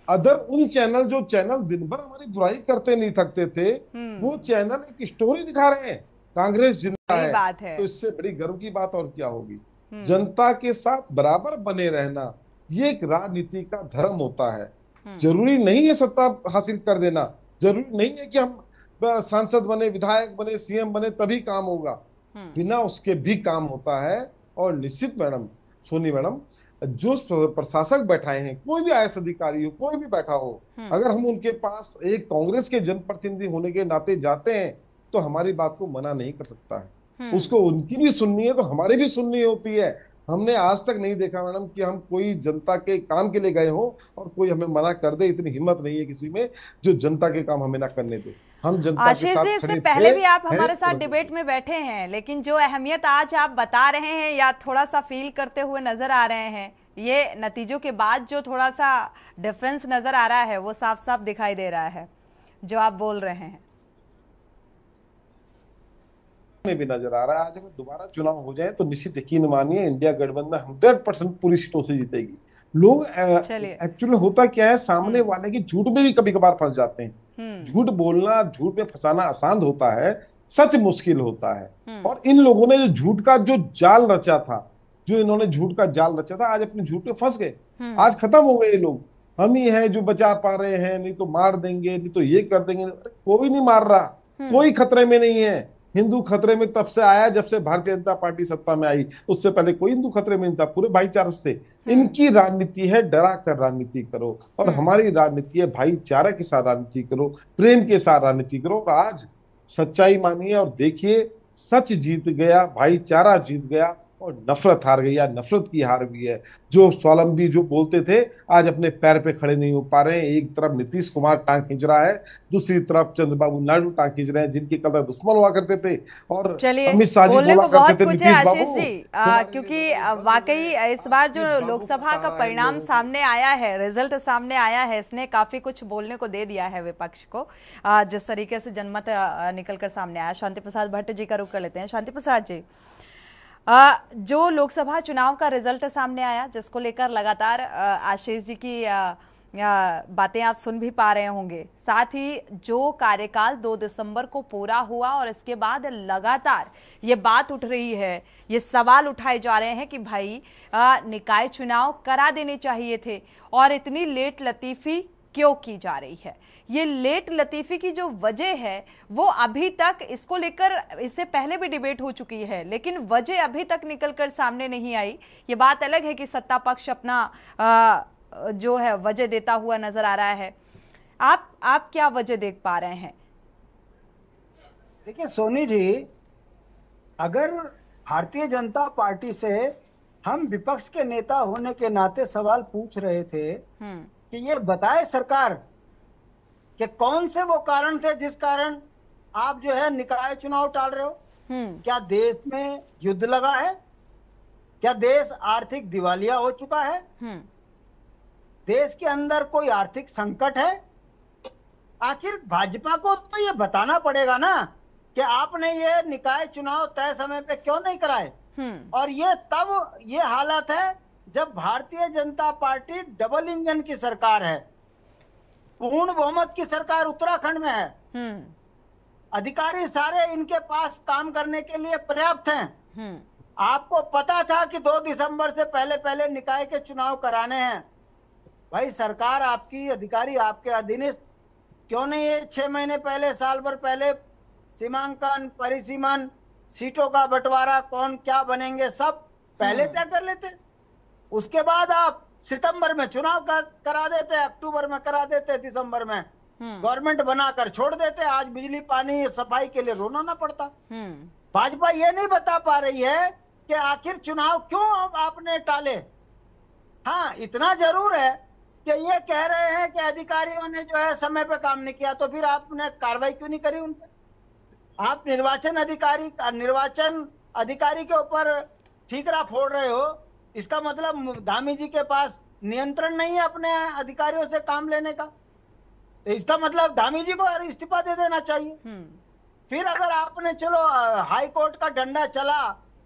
अदर उन चैनल जो चैनल दिन भर हमारी बुराई करते नहीं थकते थे, वो चैनल एक स्टोरी दिखा रहे हैं, कांग्रेस जिंदा है। तो इससे बड़ी गर्व की बात और क्या होगी? जनता के साथ बराबर बने रहना, ये एक राजनीति का धर्म होता है। जरूरी नहीं है सत्ता हासिल कर देना, जरूरी नहीं है कि हम सांसद बने, विधायक बने, सीएम बने तभी काम होगा। बिना उसके भी काम होता है। और निश्चित मैडम, सोनी मैडम, जो प्रशासक बैठाए हैं, कोई भी आईएएस अधिकारी हो, कोई भी बैठा हो, अगर हम उनके पास एक कांग्रेस के जनप्रतिनिधि होने के नाते जाते हैं तो हमारी बात को मना नहीं कर सकता है। उसको उनकी भी सुननी है तो हमारी भी सुननी होती है। हमने आज तक नहीं देखा मैडम कि हम कोई जनता के काम के लिए गए हो और कोई हमें मना कर दे। इतनी हिम्मत नहीं है किसी में जो जनता के काम हमें ना करने दे। हम जनता के साथ खड़े थे। इससे पहले भी आप हमारे साथ डिबेट में बैठे हैं, लेकिन जो अहमियत आज आप बता रहे हैं या थोड़ा सा फील करते हुए नजर आ रहे हैं, ये नतीजों के बाद जो थोड़ा सा डिफरेंस नजर आ रहा है वो साफ साफ दिखाई दे रहा है जो आप बोल रहे हैं। में भी नजर आ रहा है। आज अगर दोबारा चुनाव हो जाए तो निश्चित यकीन मानिए इंडिया गठबंधन 100% पूरी सीटों से जीतेगी। लोग एक्चुअली होता क्या है, सामने वाले की झूठ में भी कभी कभार फंस जाते हैं। झूठ बोलना, झूठ में फंसाना आसान होता है, सच मुश्किल होता है। और इन लोगों ने जो झूठ का जो जाल रचा था, जो इन्होंने झूठ का जाल रचा था, आज अपने झूठ में फंस गए। आज खत्म हो गए लोग। हम ही हैं जो बचा पा रहे हैं, नहीं तो मार देंगे, नहीं तो ये कर देंगे। कोई नहीं मार रहा, कोई खतरे में नहीं है। हिंदू खतरे में तब से आया जब से भारतीय जनता पार्टी सत्ता में आई, उससे पहले कोई हिंदू खतरे में नहीं था, पूरे भाईचारे थे। इनकी राजनीति है डरा कर राजनीति करो, और हमारी राजनीति है भाईचारे के साथ राजनीति करो, प्रेम के साथ राजनीति करो। और आज सच्चाई मानिए और देखिए, सच जीत गया, भाईचारा जीत गया और नफरत हार गई। या नफरत की हार भी है। जो स्वावलंबी जो बोलते थे आज अपने पैर पे खड़े नहीं हो पा रहे हैं। एक तरफ नीतीश कुमार टांग खींच रहा है, दूसरी तरफ चंद्रबाबू नायडू टांग खींच रहे हैं, जिनके कदर दुश्मन हुआ करते थे। और अमित शाह जी बोला करते थे नीतीश बाबू। क्योंकि वाकई इस बार जो लोकसभा का परिणाम सामने आया है, रिजल्ट सामने आया है, इसने काफी कुछ बोलने को दे दिया है विपक्ष को। जिस तरीके से जनमत निकल कर सामने आया। शांति प्रसाद भट्ट जी का रुख कर लेते हैं। शांति प्रसाद जी, जो लोकसभा चुनाव का रिजल्ट सामने आया, जिसको लेकर लगातार आशीष जी की बातें आप सुन भी पा रहे होंगे, साथ ही जो कार्यकाल 2 दिसंबर को पूरा हुआ और इसके बाद लगातार ये बात उठ रही है, ये सवाल उठाए जा रहे हैं कि भाई निकाय चुनाव करा देने चाहिए थे और इतनी लेट लतीफी क्यों की जा रही है। ये लेट लतीफी की जो वजह है वो अभी तक, इसको लेकर इससे पहले भी डिबेट हो चुकी है, लेकिन वजह अभी तक निकलकर सामने नहीं आई। ये बात अलग है कि सत्ता पक्ष अपना जो है वजह देता हुआ नजर आ रहा है। आप क्या वजह देख पा रहे हैं? देखिए सोनी जी, अगर भारतीय जनता पार्टी से हम विपक्ष के नेता होने के नाते सवाल पूछ रहे थे कि ये बताए सरकार कि कौन से वो कारण थे जिस कारण आप जो है निकाय चुनाव टाल रहे हो। क्या देश में युद्ध लगा है? क्या देश आर्थिक दिवालिया हो चुका है? देश के अंदर कोई आर्थिक संकट है? आखिर भाजपा को तो ये बताना पड़ेगा ना कि आपने ये निकाय चुनाव तय समय पे क्यों नहीं कराए। और ये तब ये हालत है जब Bharatiya Janata party double engine की सरकार है, पूर्ण बहुमत की सरकार उत्तराखंड में है, अधिकारी सारे इनके पास काम करने के लिए पर्याप्त हैं। आपको पता था कि 2 दिसंबर से पहले पहले निकाय के चुनाव कराने हैं। भाई सरकार आपकी, अधिकारी आपके अधीनस्थ क्यों नहीं है 6 महीने पहले, साल भर पहले सीमांकन, परिसीमन, सीटों का बंटवारा, कौन क्या बनेंगे सब पहले तय कर लेते। उसके बाद आप सितंबर में चुनाव करा देते, अक्टूबर में करा देते, दिसंबर में गवर्नमेंट बनाकर छोड़ देते। आज बिजली पानी सफाई के लिए रोना ना पड़ता। भाजपा ये नहीं बता पा रही है कि आखिर चुनाव क्यों आपने टाले। हाँ, इतना जरूर है कि ये कह रहे हैं कि अधिकारियों ने जो है समय पे काम नहीं किया, तो फिर आपने कार्रवाई क्यों नहीं करी उन पर? आप निर्वाचन अधिकारी के ऊपर ठीकरा फोड़ रहे हो, इसका मतलब धामी जी के पास नियंत्रण नहीं है अपने अधिकारियों से काम लेने का। तो इसका मतलब धामी जी को इस्तीफा दे देना चाहिए। फिर अगर आपने, चलो हाई कोर्ट का डंडा चला,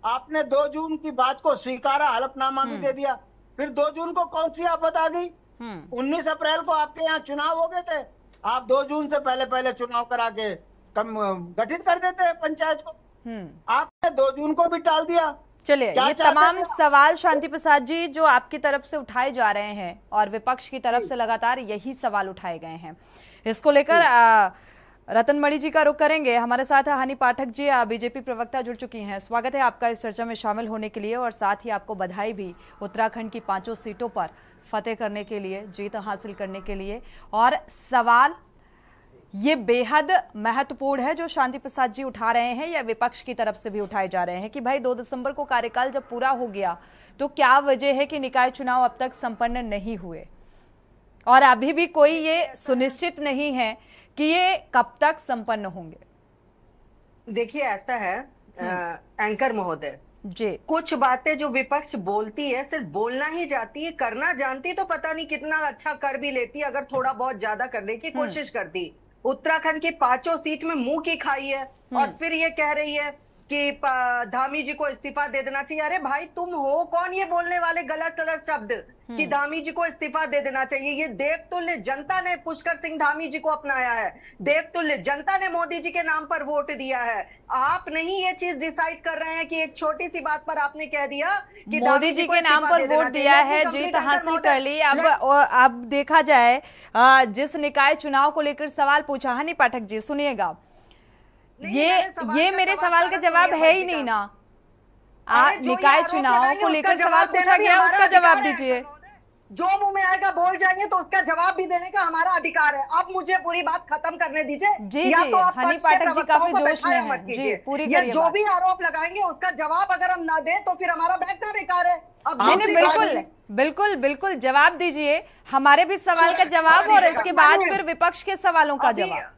आपने 2 जून की बात को स्वीकारा, हलफनामा भी दे दिया, फिर 2 जून को कौन सी आफत आ गई? 19 अप्रैल को आपके यहाँ चुनाव हो गए थे, आप 2 जून से पहले पहले चुनाव करा के गठित कर देते हैं पंचायत को। आपने 2 जून को भी टाल दिया। चलिए, ये तमाम सवाल शांति प्रसाद जी जो आपकी तरफ से उठाए जा रहे हैं और विपक्ष की तरफ से लगातार यही सवाल उठाए गए हैं, इसको लेकर रतन मणि जी का रुख करेंगे। हमारे साथ हनी पाठक जी, बीजेपी प्रवक्ता जुड़ चुकी हैं। स्वागत है आपका इस चर्चा में शामिल होने के लिए और साथ ही आपको बधाई भी उत्तराखंड की 5 सीटों पर फतेह करने के लिए, जीत हासिल करने के लिए। और सवाल ये बेहद महत्वपूर्ण है जो शांति प्रसाद जी उठा रहे हैं या विपक्ष की तरफ से भी उठाए जा रहे हैं कि भाई 2 दिसंबर को कार्यकाल जब पूरा हो गया तो क्या वजह है कि निकाय चुनाव अब तक संपन्न नहीं हुए और अभी भी कोई ये सुनिश्चित नहीं है कि ये कब तक संपन्न होंगे। देखिए ऐसा है एंकर महोदय जी, कुछ बातें जो विपक्ष बोलती है सिर्फ बोलना ही जाती है, करना जानती तो पता नहीं कितना अच्छा कर भी लेती अगर थोड़ा बहुत ज्यादा करने की कोशिश करती। उत्तराखंड की 5 सीट में मुंह की खाई है और फिर ये कह रही है कि धामी जी को इस्तीफा दे देना चाहिए। अरे भाई तुम हो कौन ये बोलने वाले गलत गलत शब्द कि धामी जी को इस्तीफा दे देना चाहिए? ये देवतुल्य जनता ने पुष्कर सिंह धामी जी को अपनाया है, देवतुल्य जनता ने मोदी जी के नाम पर वोट दिया है। आप नहीं ये चीज डिसाइड कर रहे हैं कि एक छोटी सी बात पर आपने कह दिया कि मोदी जी के नाम पर वोट दिया है, जीत हासिल कर ली। अब देखा जाए जिस निकाय चुनाव को लेकर सवाल पूछा, हनी पाठक जी सुनिएगा, ये मेरे सवाल का जवाब है ही नहीं ना। निकाय चुनाव को लेकर सवाल पूछा गया, उसका जवाब दीजिए। जो मुंह में आएगा बोल जाएंगे तो उसका जवाब भी देने का हमारा अधिकार है। अब मुझे पूरी बात खत्म करने दीजिए। जी जी, हनी पाठक जी काफी जोश में हैं। जी, पूरी करिए। जो भी आरोप लगाएंगे उसका जवाब अगर हम ना दें तो फिर हमारा बैठना बेकार है। अब नहीं, बिल्कुल बिल्कुल बिल्कुल जवाब दीजिए, हमारे भी सवाल का जवाब और इसके बाद फिर विपक्ष के सवालों का जवाब।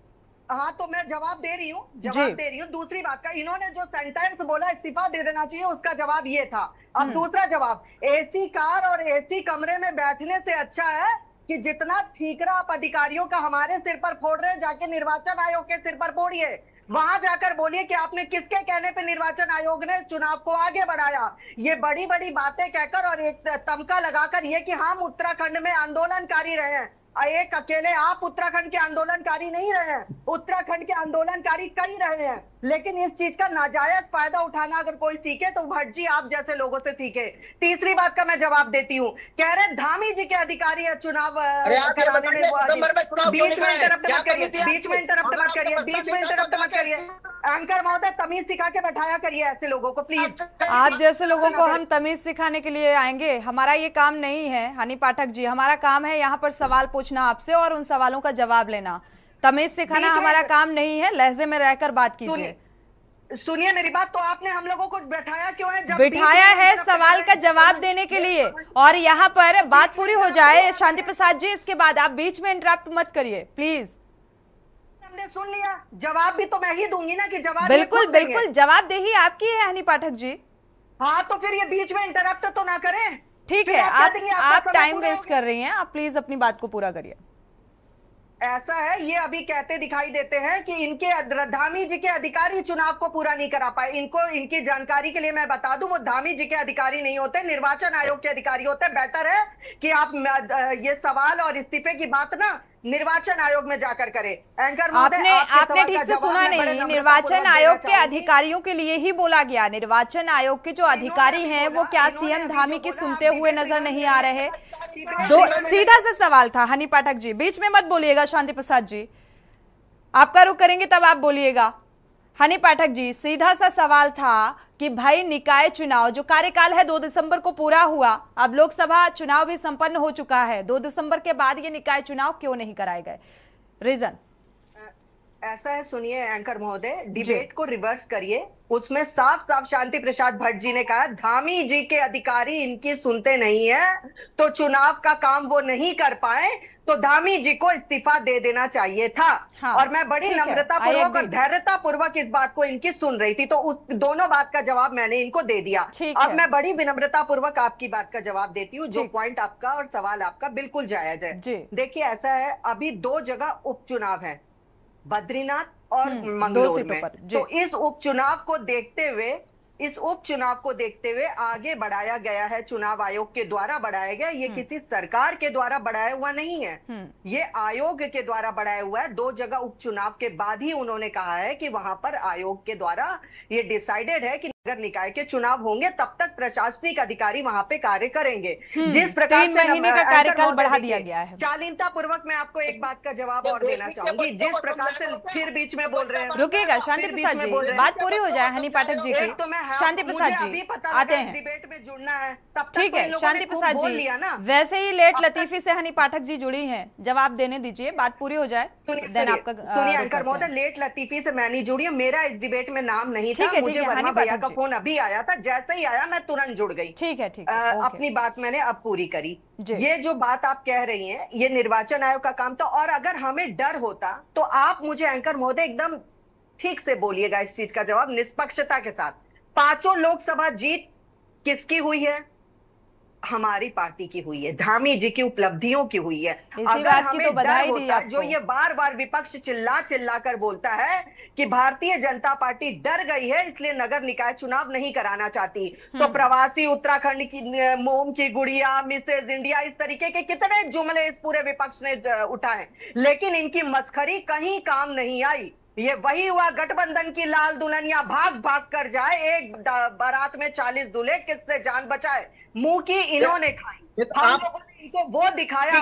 हाँ तो मैं जवाब दे रही हूँ, दूसरी बात का इन्होंने जो सेंटेंस बोला इस्तीफा दे देना चाहिए, उसका जवाब ये था। अब दूसरा जवाब, एसी कार और एसी कमरे में बैठने से अच्छा है कि जितना ठीकरा आप अधिकारियों का हमारे सिर पर फोड़ रहे हैं जाके निर्वाचन आयोग के सिर पर फोड़िए। वहां जाकर बोलिए कि आपने किसके कहने पे निर्वाचन आयोग ने चुनाव को आगे बढ़ाया। ये बड़ी बड़ी बातें कहकर और एक तमका लगाकर ये कि हम उत्तराखंड में आंदोलनकारी रहे हैं, एक अकेले आप उत्तराखंड के आंदोलनकारी नहीं रहे हैं, उत्तराखंड के आंदोलनकारी कई रहे हैं, लेकिन इस चीज का नाजायज फायदा उठाना अगर कोई सीखे तो भट्ट जी आप जैसे लोगों से सीखे। तीसरी बात का मैं जवाब देती हूँ, कह रहे धामी जी के अधिकारी है चुनाव कराने में, बीच में इंटरप्ट मत करिए, बीच में इंटरप्ट मत करिए, बीच में इंटरप्ट मत करिए। एंकर महोदय तमीज सिखा के बैठाया करिए ऐसे लोगों को प्लीज। आप जैसे लोगों को हम तमीज सिखाने के लिए आएंगे? हमारा ये काम नहीं है हनी पाठक जी, हमारा काम है यहाँ पर सवाल पूछना आपसे और उन सवालों का जवाब लेना। तमीज सिखाना हमारा काम नहीं है, लहजे में रहकर बात कीजिए। सुनिए मेरी बात, तो आपने हम लोगों को बैठाया क्यों है? जब बिठाया है सवाल का जवाब देने के लिए, और यहाँ पर बात पूरी हो जाए शांति प्रसाद जी, इसके बाद आप बीच में इंटरप्ट मत करिए प्लीज। हमने सुन लिया, जवाब भी तो मैं ही दूंगी ना कि जवाब। बिल्कुल बिल्कुल, जवाबदेही आपकी है हनी पाठक जी। हाँ तो फिर ये बीच में इंटरप्ट तो ना करें। ठीक है, आप टाइम वेस्ट कर रही हैं, आप प्लीज अपनी बात को पूरा करिए। ऐसा है, ये अभी कहते दिखाई देते हैं कि इनके धामी जी के अधिकारी चुनाव को पूरा नहीं करा पाए। इनको, इनकी जानकारी के लिए मैं बता दूं, वो धामी जी के अधिकारी नहीं होते, निर्वाचन आयोग के अधिकारी होते। बेटर है कि आप ये सवाल और इस्तीफे की बात ना निर्वाचन आयोग में जाकर करें। एंकर आपने ठीक से सुना नहीं, निर्वाचन आयोग के अधिकारियों के लिए ही बोला गया। निर्वाचन आयोग के जो अधिकारी हैं वो क्या सीएम धामी की सुनते हुए नजर नहीं आ रहे? दो सीधा सा सवाल था हनी पाठक जी, बीच में मत बोलिएगा। शांति प्रसाद जी आपका रुख करेंगे तब आप बोलिएगा। हनी पाठक जी सीधा सा सवाल था कि भाई निकाय चुनाव जो कार्यकाल है 2 दिसंबर को पूरा हुआ, अब लोकसभा चुनाव भी संपन्न हो चुका है, 2 दिसंबर के बाद ये निकाय चुनाव क्यों नहीं कराए गए? रीजन ऐसा है, सुनिए एंकर महोदय, डिबेट को रिवर्स करिए। उसमें साफ साफ शांति प्रसाद भट्ट जी ने कहा धामी जी के अधिकारी इनकी सुनते नहीं है, तो चुनाव का काम वो नहीं कर पाए, तो धामी जी को इस्तीफा दे देना चाहिए था। हाँ, और मैं बड़ी नम्रता पूर्वक और धैर्यता पूर्वक इस बात को इनकी सुन रही थी, तो उस दोनों बात का जवाब मैंने इनको दे दिया। अब मैं बड़ी विनम्रता पूर्वक आपकी बात का जवाब देती हूँ। जो पॉइंट आपका और सवाल आपका बिल्कुल जायज है। देखिए ऐसा है, अभी 2 जगह उपचुनाव है, बद्रीनाथ और मंगलौर में। तो इस उपचुनाव को देखते हुए आगे बढ़ाया गया है, चुनाव आयोग के द्वारा बढ़ाया गया। ये किसी सरकार के द्वारा बढ़ाया हुआ नहीं है, ये आयोग के द्वारा बढ़ाया हुआ है। 2 जगह उपचुनाव के बाद ही उन्होंने कहा है कि वहां पर आयोग के द्वारा ये डिसाइडेड है कि नगर निकाय के चुनाव होंगे, तब तक प्रशासनिक अधिकारी वहां पे कार्य करेंगे। जिस प्रकार 3 महीने का कार्यकाल बढ़ा दिया गया है। शालीनता पूर्वक मैं आपको एक बात का जवाब और देना चाहूंगी। जिस प्रकार से फिर बीच में बोल रहे हैं, रुकिएगा शांति प्रसाद जी, बात पूरी हो जाए हनी पाठक जी की। शांति प्रसाद जी आते हैं, डिबेट में जुड़ना है तब ठीक है। शांति प्रसाद जी वैसे ही लेट लतीफी से हनी पाठक जी जुड़ी हैं, जवाब देने दीजिए, बात पूरी हो जाए। सुनिए एंकर महोदय, लेट लतीफी से मैं नहीं जुड़ी, मेरा इस डिबेट में नाम नहीं था। मुझे वर्मा भैया का फोन अभी आया था, जैसे ही आया मैं तुरंत जुड़ गई। ठीक है, ठीक है। अपनी बात मैंने अब पूरी करी। ये जो बात आप कह रही हैं, ये निर्वाचन आयोग का काम था, और अगर हमें डर होता तो आप मुझे एंकर महोदय एकदम ठीक से बोलिएगा इस चीज का जवाब निष्पक्षता के साथ। 5 लोकसभा जीत किसकी हुई है? हमारी पार्टी की हुई है, धामी जी की उपलब्धियों की हुई है। अगर हमें तो बधाई दी आपको। जो ये बार बार विपक्ष चिल्ला कर बोलता है कि भारतीय जनता पार्टी डर गई है इसलिए नगर निकाय चुनाव नहीं कराना चाहती, तो प्रवासी उत्तराखंड की मोम की गुड़िया, मिसेज इंडिया, इस तरीके के कितने जुमले इस पूरे विपक्ष ने उठाए, लेकिन इनकी मस्खरी कहीं काम नहीं आई। ये वही हुआ, गठबंधन की लाल दुल्हनिया भाग भाग कर जाए, एक बारात में 40 दूल्हे, किससे जान बचाए? मुंह की इन्होंने खाई, हम लोगों ने इनको वो दिखाया।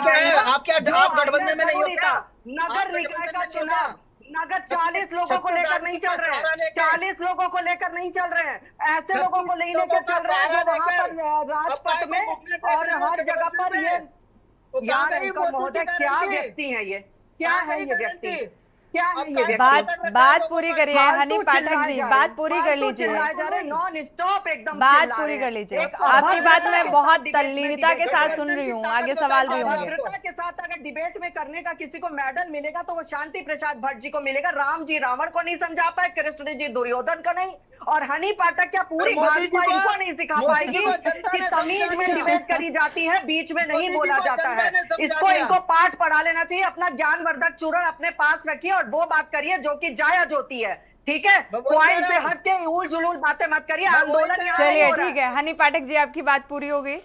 आप क्या गठबंधन में नहीं हो क्या? नगर निकाय का चुनाव, नगर 40 लोगों को लेकर नहीं चल रहे हैं, 40 लोगों को लेकर नहीं चल रहे हैं, ऐसे लोगों को नहीं लेकर चल रहे हैं जो वहां पर राजपथ में और हर जगह पर ये। यार महोदय क्या व्यक्ति है ये, क्या है ये व्यक्ति, क्या है ये? बात पूरी करिए हनी पाठक जी, बात पूरी कर लीजिए, नॉन स्टॉप एकदम बात पूरी कर लीजिए। आपकी बात मैं बहुत तल्लीनता के साथ सुन रही हूँ, आगे सवाल भी होंगे। के साथ अगर डिबेट में करने का किसी को मेडल मिलेगा तो वो शांति प्रसाद भट्ट जी को मिलेगा। राम जी रावण को नहीं समझा पाए, कृष्ण जी दुर्योधन को नहीं, और हनी पाठक क्या पूरी भाजपा इनको नहीं सिखा पाएगी कि तमीज में डिबेट करी जाती है, बीच में नहीं बोला जाता है। इसको इनको पाठ पढ़ा लेना चाहिए। अपना ज्ञानवर्धक चूर्ण अपने पास रखिए और वो बात करिए जो कि जायज होती है। ठीक है, पॉइंट पे हट के उल जुलूल बातें मत करिए। आंदोलन चलिए ठीक है, हनी पाठक जी आपकी बात पूरी हो गई।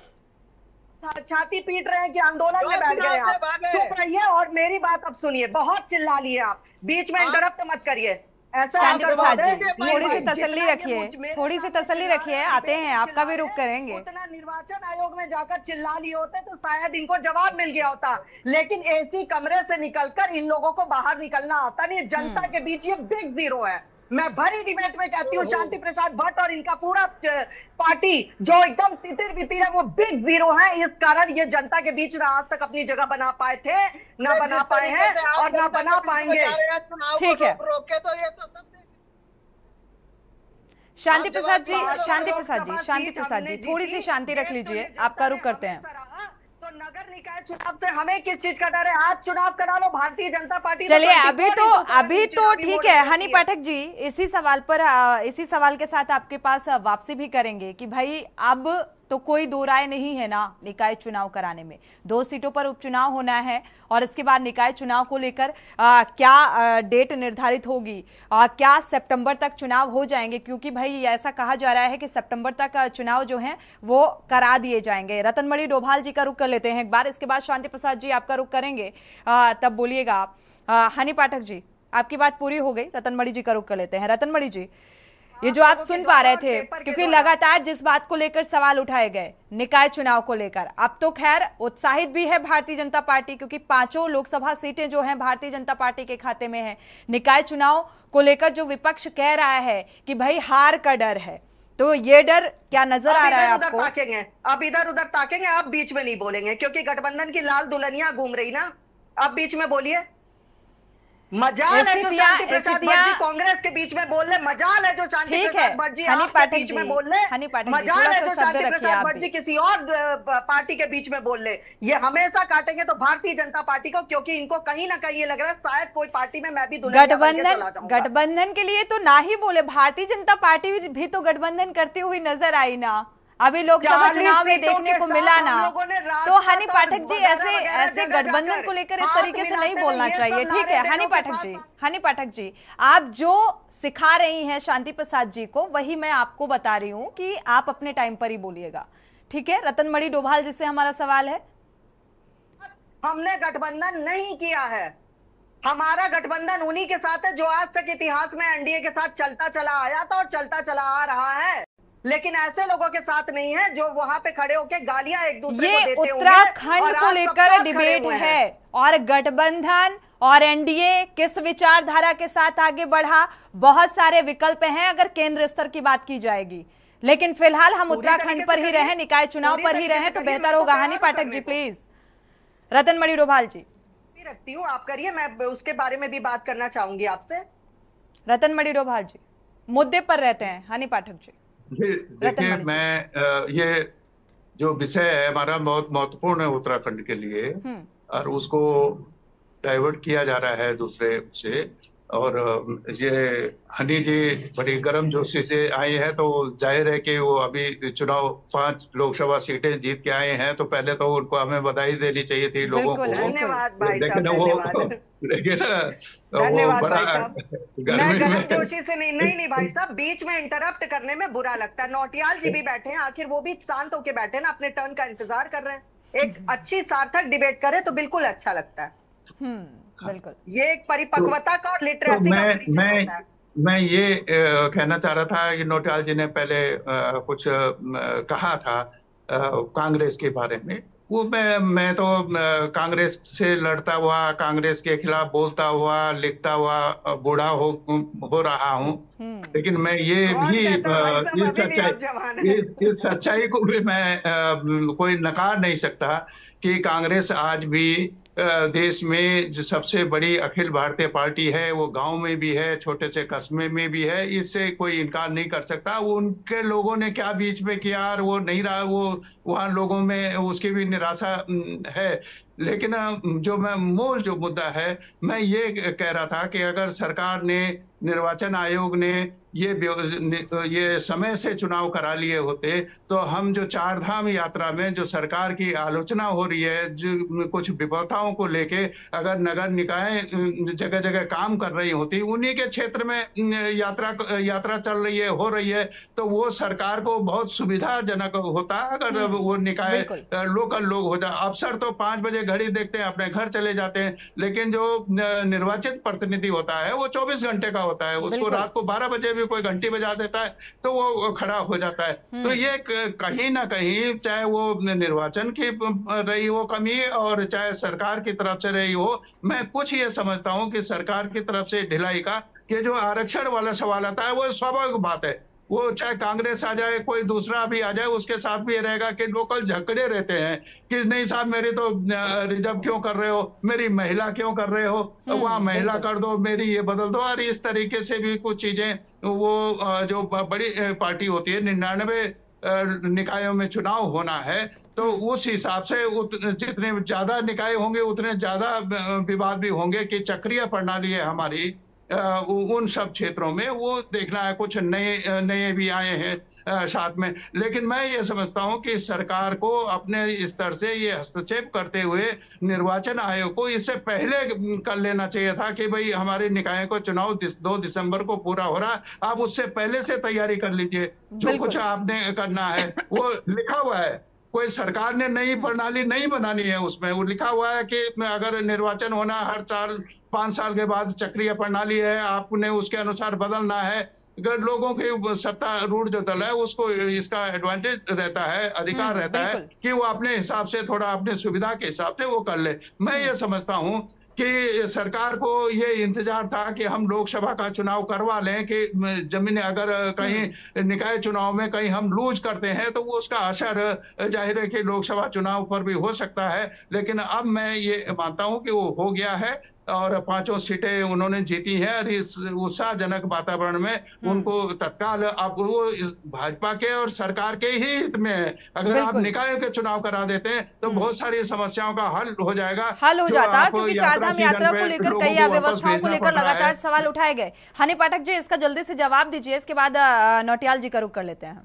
छाती पीट रहे हैं कि आंदोलन में बैठ गए आप, चुप रहिए और मेरी बात अब सुनिए। बहुत चिल्ला लिए आप, बीच में इंटरप्ट मत करिए। ऐसा शांति प्रसाद जी थोड़ी सी तसल्ली रखिए, थोड़ी सी तसल्ली रखिए, आते हैं, आपका भी रुख करेंगे। उतना निर्वाचन आयोग में जाकर चिल्ला लिए होते तो शायद इनको जवाब मिल गया होता, लेकिन एसी कमरे से निकलकर इन लोगों को बाहर निकलना आता नहीं। जनता के बीच ये बिग जीरो है। मैं भरी डिबेट में कहती हूँ शांति प्रसाद भट्ट और इनका पूरा पार्टी जो एकदम तितिर बितिर है वो बिग जीरो है। इस कारण ये जनता के बीच ना आज तक अपनी जगह बना पाए थे, ना बना पाए हैं और ना बना पाएंगे। ठीक है शांति प्रसाद जी, शांति प्रसाद जी थोड़ी सी शांति रख लीजिए, आपका रुख करते हैं। तो नगर निकाय चुनाव से हमें किस चीज का डर है? आज चुनाव करा लो, भारतीय जनता पार्टी। चलिए अभी तो ठीक है हनी पाठक जी, इसी सवाल के साथ आपके पास वापसी भी करेंगे कि भाई अब तो कोई दो राय नहीं है ना निकाय चुनाव कराने में। 2 सीटों पर उपचुनाव होना है और इसके बाद निकाय चुनाव को लेकर क्या डेट निर्धारित होगी, क्या सितंबर तक चुनाव हो जाएंगे? क्योंकि भाई ऐसा कहा जा रहा है कि सितंबर तक चुनाव जो हैं वो करा दिए जाएंगे। रतनमणि डोभाल जी का रुख कर लेते हैं एक बार, इसके बाद शांति प्रसाद जी आपका रुख करेंगे, तब बोलिएगा आप। हनी पाठक जी आपकी बात पूरी हो गई, रतनमणि जी का रुख कर लेते हैं। रतनमणि जी, ये जो आप सुन पा रहे थे, क्योंकि लगातार जिस बात को लेकर सवाल उठाए गए निकाय चुनाव को लेकर, अब तो खैर उत्साहित भी है भारतीय जनता पार्टी, क्योंकि 5 लोकसभा सीटें जो हैं भारतीय जनता पार्टी के खाते में है। निकाय चुनाव को लेकर जो विपक्ष कह रहा है कि भाई हार का डर है, तो ये डर क्या नजर आ रहा है आपको? अब इधर उधर ताकेंगे, अब बीच में नहीं बोलेंगे, क्योंकि गठबंधन की लाल दुल्हनिया घूम रही ना, अब बीच में बोलिए। मजाल है जो शांति प्रसाद भट्ट जी कांग्रेस के बीच में बोल रहे, मजाल है जो शांति प्रसाद भट्ट जी आपके बीच में बोल रहे, मजाल है जो शांति प्रसाद भट्ट जी किसी और पार्टी के बीच में बोल रहे। ये हमेशा काटेंगे तो भारतीय जनता पार्टी को, क्योंकि इनको कहीं ना कहीं ये लग रहा है शायद कोई पार्टी में मैं भी गठबंधन के लिए तो ना ही बोले, भारतीय जनता पार्टी भी तो गठबंधन करती हुई नजर आई ना, अभी लोकसभा चुनाव में देखने को मिला ना। तो हनी पाठक जी ऐसे गठबंधन को लेकर इस तरीके से नहीं बोलना चाहिए। ठीक है हनी पाठक जी आप जो सिखा रही हैं शांति प्रसाद जी को, वही मैं आपको बता रही हूँ कि आप अपने टाइम पर ही बोलिएगा। ठीक है, रतनमणि डोभाल जी से हमारा सवाल है। हमने गठबंधन नहीं किया है, हमारा गठबंधन उन्हीं के साथ है जो आज तक इतिहास में एनडीए के साथ चलता चला आया था और चलता चला आ रहा है, लेकिन ऐसे लोगों के साथ नहीं है जो वहां पे खड़े होकर गालियां एक दूसरे को देते होंगे। उत्तराखंड को लेकर डिबेट है और गठबंधन और एनडीए किस विचारधारा के साथ आगे बढ़ा, बहुत सारे विकल्प हैं अगर केंद्र स्तर की बात की जाएगी, लेकिन फिलहाल हम उत्तराखंड पर ही रहें, निकाय चुनाव पर ही रहें तो बेहतर होगा। हनी पाठक जी प्लीज। रतनमणि डोभाल जी रखती हूँ, आप करिए, मैं उसके बारे में भी बात करना चाहूंगी आपसे। रतनमणि डोभाल जी मुद्दे पर रहते हैं। हनी पाठक जी देखिए, मैं ये जो विषय है हमारा बहुत महत्वपूर्ण है उत्तराखंड के लिए, और उसको डाइवर्ट किया जा रहा है दूसरे से। और ये हनी जी बड़ी गर्मजोशी से आए हैं, तो जाहिर है कि वो अभी चुनाव 5 लोकसभा सीटें जीत के आए हैं, तो पहले तो उनको हमें बधाई देनी चाहिए थी लोगों को। धन्यवाद भाई लेकिन वो बड़ा गर्मजोशी से नहीं भाई साहब, बीच में इंटरप्ट करने में बुरा लगता है। नौटियाल जी भी बैठे हैं, आखिर वो भी शांत होके बैठे हैं ना, अपने टर्न का इंतजार कर रहे हैं। एक अच्छी सार्थक डिबेट करे तो बिल्कुल अच्छा लगता है। बिल्कुल, ये एक परिपक्वता का और लिटरेसी का परिचय होता है। मैं ये कहना चाह रहा था कि नौटियाल जी ने पहले कुछ कहा था कांग्रेस के बारे में। वो मैं तो कांग्रेस से लड़ता हुआ, कांग्रेस के खिलाफ बोलता हुआ, लिखता हुआ बूढ़ा हो रहा हूँ, लेकिन मैं ये भी इस सच्चाई को भी मैं कोई नकार नहीं सकता कि कांग्रेस आज भी देश में जो सबसे बड़ी अखिल भारतीय पार्टी है, वो गांव में भी है, छोटे से कस्बे में भी है, इससे कोई इनकार नहीं कर सकता। वो उनके लोगों ने क्या बीच में किया और वो नहीं रहा, वो वहाँ लोगों में उसकी भी निराशा है। लेकिन जो मूल जो मुद्दा है, मैं ये कह रहा था कि अगर सरकार ने, निर्वाचन आयोग ने ये समय से चुनाव करा लिए होते, तो हम जो 4 धाम यात्रा में जो सरकार की आलोचना हो रही है, जो कुछ विफलता कार्यकर्ताओं को लेके अगर नगर निकाय जगह जगह काम कर रही होती, उन्हीं के क्षेत्र में यात्रा चल रही है, हो रही है, तो वो सरकार को बहुत सुविधाजनक होता अगर वो निकाय लोकल लोग हो जाए। अफसर तो 5 बजे घड़ी देखते हैं, अपने घर चले जाते हैं, लेकिन जो निर्वाचित प्रतिनिधि होता है वो 24 घंटे का होता है। उसको रात को 12 बजे भी कोई घंटी बजा देता है तो वो खड़ा हो जाता है। तो ये कहीं ना कहीं, चाहे वो निर्वाचन की रही हो कमी और चाहे सरकार की तरफ से रही हो, मैं कुछ ये समझता हूं कि सरकार की तरफ से ढिलाई का ये जो आरक्षण वाला सवाल आता है वो स्वाभाविक बात है। वो चाहे कांग्रेस आ जाए, कोई दूसरा भी आ जाए, उसके साथ भी ये रहेगा कि लोकल झगड़े रहते हैं कि नहीं साहब मेरी तो रिजर्व क्यों कर रहे हो, मेरी महिला क्यों कर रहे हो, वहाँ महिला कर दो, मेरी ये बदल दो। और इस तरीके से भी कुछ चीजें, वो जो बड़ी पार्टी होती है, 99 निकायों में चुनाव होना है, तो उस हिसाब से जितने ज्यादा निकाय होंगे उतने ज्यादा विवाद भी होंगे कि चक्रीय प्रणाली है हमारी उन सब क्षेत्रों में, वो देखना है। कुछ नए भी आए हैं साथ में, लेकिन मैं ये समझता हूं कि सरकार को अपने स्तर से ये हस्तक्षेप करते हुए निर्वाचन आयोग को इससे पहले कर लेना चाहिए था कि भाई हमारे निकाय को चुनाव 2 दिसंबर को पूरा हो रहा, आप उससे पहले से तैयारी कर लीजिए। जो कुछ आपने करना है वो लिखा हुआ है, कोई सरकार ने नई प्रणाली नहीं बनानी है, उसमें वो लिखा हुआ है कि अगर निर्वाचन होना हर 5 साल के बाद चक्रीय प्रणाली है, आपने उसके अनुसार बदलना है। अगर लोगों की सत्तारूढ़ जो दल है उसको इसका एडवांटेज रहता है, अधिकार रहता है कि वो अपने हिसाब से, थोड़ा अपने सुविधा के हिसाब से वो कर ले। मैं ये समझता हूँ कि सरकार को ये इंतजार था कि हम लोकसभा का चुनाव करवा लें कि जमीन अगर कहीं निकाय चुनाव में कहीं हम लूज करते हैं तो वो उसका असर जाहिर है कि लोकसभा चुनाव पर भी हो सकता है। लेकिन अब मैं ये मानता हूं कि वो हो गया है और 5 सीटें उन्होंने जीती हैं और इस उत्साहजनक वातावरण में उनको तत्काल अब वो भाजपा के और सरकार के ही हित में है। अगर आप निकायों के चुनाव करा देते हैं तो बहुत सारी समस्याओं का हल हो जाएगा, हल हो जाता, क्योंकि चारधाम यात्रा को लेकर कई अव्यवस्थाओं को लेकर लगातार सवाल उठाए गए। हनी पाठक जी, इसका जल्दी से जवाब दीजिए, इसके बाद नौटियाल जी का रुख कर लेते हैं।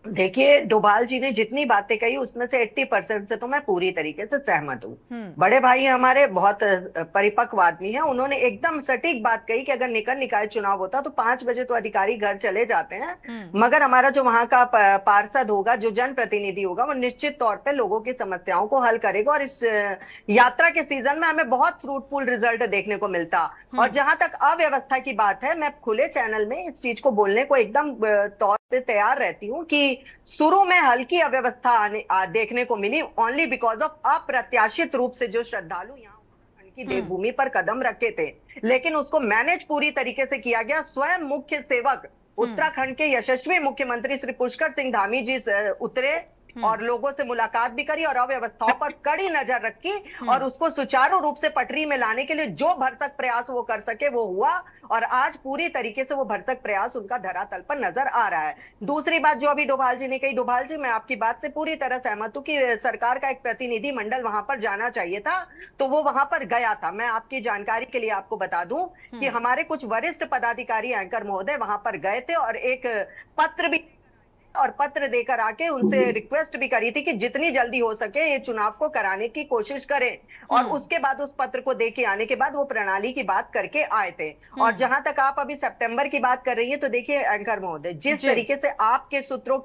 देखिए, डोभाल जी ने जितनी बातें कही उसमें से 80% से तो मैं पूरी तरीके से सहमत हूँ। बड़े भाई हमारे बहुत परिपक्व आदमी हैं, उन्होंने एकदम सटीक बात कही कि अगर निकाय चुनाव होता तो 5 बजे तो अधिकारी घर चले जाते हैं, मगर हमारा जो वहां का पार्षद होगा, जो जनप्रतिनिधि होगा, वो निश्चित तौर पे लोगों की समस्याओं को हल करेगा। और इस यात्रा के सीजन में हमें बहुत फ्रूटफुल रिजल्ट देखने को मिलता। और जहां तक अव्यवस्था की बात है, मैं खुले चैनल में इस चीज को बोलने को एकदम तौर पे तैयार रहती हूँ कि शुरू में हल्की अव्यवस्था देखने को मिली, ओनली बिकॉज ऑफ अप्रत्याशित रूप से जो श्रद्धालु यहाँ की देवभूमि पर कदम रखे थे, लेकिन उसको मैनेज पूरी तरीके से किया गया। स्वयं मुख्य सेवक उत्तराखंड के यशस्वी मुख्यमंत्री श्री पुष्कर सिंह धामी जी उतरे और लोगों से मुलाकात भी करी और अव्यवस्थाओं पर कड़ी नजर रखी और उसको सुचारू रूप से पटरी में लाने के लिए जो भरसक प्रयास वो कर सके वो हुआ। और आज पूरी तरीके से वो भरसक प्रयास उनका धरातल पर नजर आ रहा है। दूसरी बात जो अभी डोभाल जी ने कही, डोभाल जी मैं आपकी बात से पूरी तरह सहमत हूं कि सरकार का एक प्रतिनिधि मंडल वहां पर जाना चाहिए था, तो वो वहां पर गया था। मैं आपकी जानकारी के लिए आपको बता दूं कि हमारे कुछ वरिष्ठ पदाधिकारी एंकर महोदय वहां पर गए थे और एक पत्र भी और पत्र देकर आके उनसे रिक्वेस्ट भी करी थी कि जितनी जल्दी हो सके ये चुनाव को कराने की कोशिश करें। और उसके बाद उस पत्र को दे के आने के बाद वो प्रणाली की बात करके आए थे। और जहां तक आप अभी सितंबर की बात कर रही है, तो देखिए एंकर महोदय, जिस तरीके से आपके सूत्रों,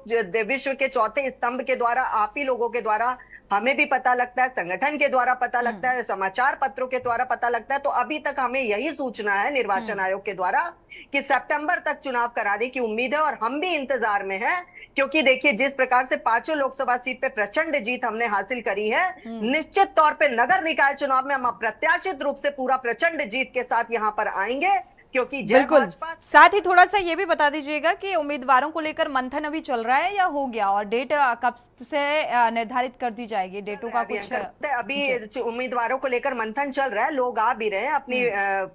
विश्व के चौथे स्तंभ के द्वारा, आप ही लोगों के द्वारा हमें भी पता लगता है, संगठन के द्वारा पता लगता है, समाचार पत्रों के द्वारा पता लगता है, तो अभी तक हमें यही सूचना है निर्वाचन आयोग के द्वारा कि सितंबर तक चुनाव कराने की उम्मीद है। और हम भी इंतजार में हैं, क्योंकि देखिए जिस प्रकार से 5 लोकसभा सीट पे प्रचंड जीत हमने हासिल करी है, निश्चित तौर पे नगर निकाय चुनाव में हम अप्रत्याशित रूप से पूरा प्रचंड जीत के साथ यहाँ पर आएंगे। क्योंकि बिल्कुल, साथ ही थोड़ा सा ये भी बता दीजिएगा कि उम्मीदवारों को लेकर मंथन अभी चल रहा है या हो गया, और डेट कब से निर्धारित कर दी जाएगी? डेटों का कुछ अभी उम्मीदवारों को लेकर मंथन चल रहा है, लोग आ भी रहे हैं, अपनी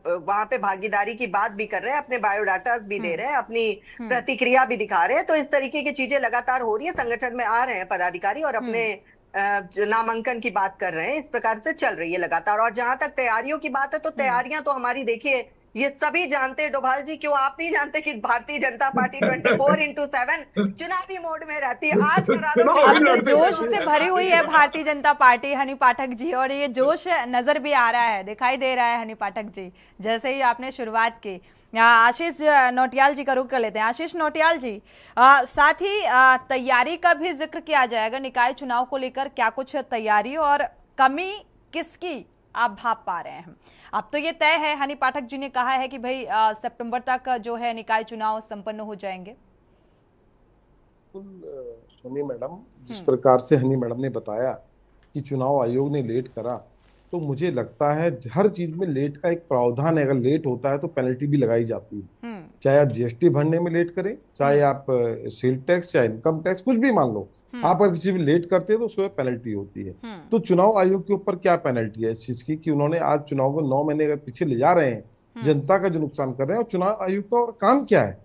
वहां पे भागीदारी की बात भी कर रहे हैं, अपने बायोडाटा भी दे रहे हैं, अपनी प्रतिक्रिया भी दिखा रहे हैं। तो इस तरीके की चीजें लगातार हो रही है, संगठन में आ रहे हैं पदाधिकारी और अपने नामांकन की बात कर रहे हैं। इस प्रकार से चल रही है लगातार। और जहां तक तैयारियों की बात है, तो तैयारियां तो हमारी देखिए ये सभी जानते हैं। डोभाल जी, क्यों आप नहीं जानते कि भारतीय जनता पार्टी 24/7 चुनावी मोड में रहती है? आज करा लो। अब तो जोश से भरी हुई है भारतीय जनता पार्टी, हनी पाठक जी, और ये जोश नजर भी आ रहा है, दिखाई दे रहा है हनी पाठक जी, जैसे ही आपने शुरुआत की। आशीष नौटियाल जी का रुख कर लेते हैं। आशीष नौटियाल जी, साथ ही तैयारी का भी जिक्र किया जाएगा निकाय चुनाव को लेकर, क्या कुछ तैयारी और कमी किसकी आप भाप पा रहे हैं? अब तो ये तय है, हनी पाठक जी ने कहा है कि भाई सितंबर तक जो है निकाय चुनाव संपन्न हो जाएंगे। सोनी मैडम, जिस प्रकार से हनी मैडम ने बताया कि चुनाव आयोग ने लेट करा, तो मुझे लगता है हर चीज में लेट का एक प्रावधान है। अगर लेट होता है तो पेनल्टी भी लगाई जाती है, चाहे आप जीएसटी भरने में लेट करें, चाहे आप सेल टैक्स, चाहे इनकम टैक्स, कुछ भी मान लो, आप अगर किसी भी लेट करते हैं तो उसमें पेनल्टी होती है। तो चुनाव आयोग के ऊपर क्या पेनल्टी है इस चीज की कि उन्होंने आज चुनाव को 9 महीने अगर पीछे ले जा रहे हैं, जनता का जो नुकसान कर रहे हैं। और चुनाव आयोग का और काम क्या है?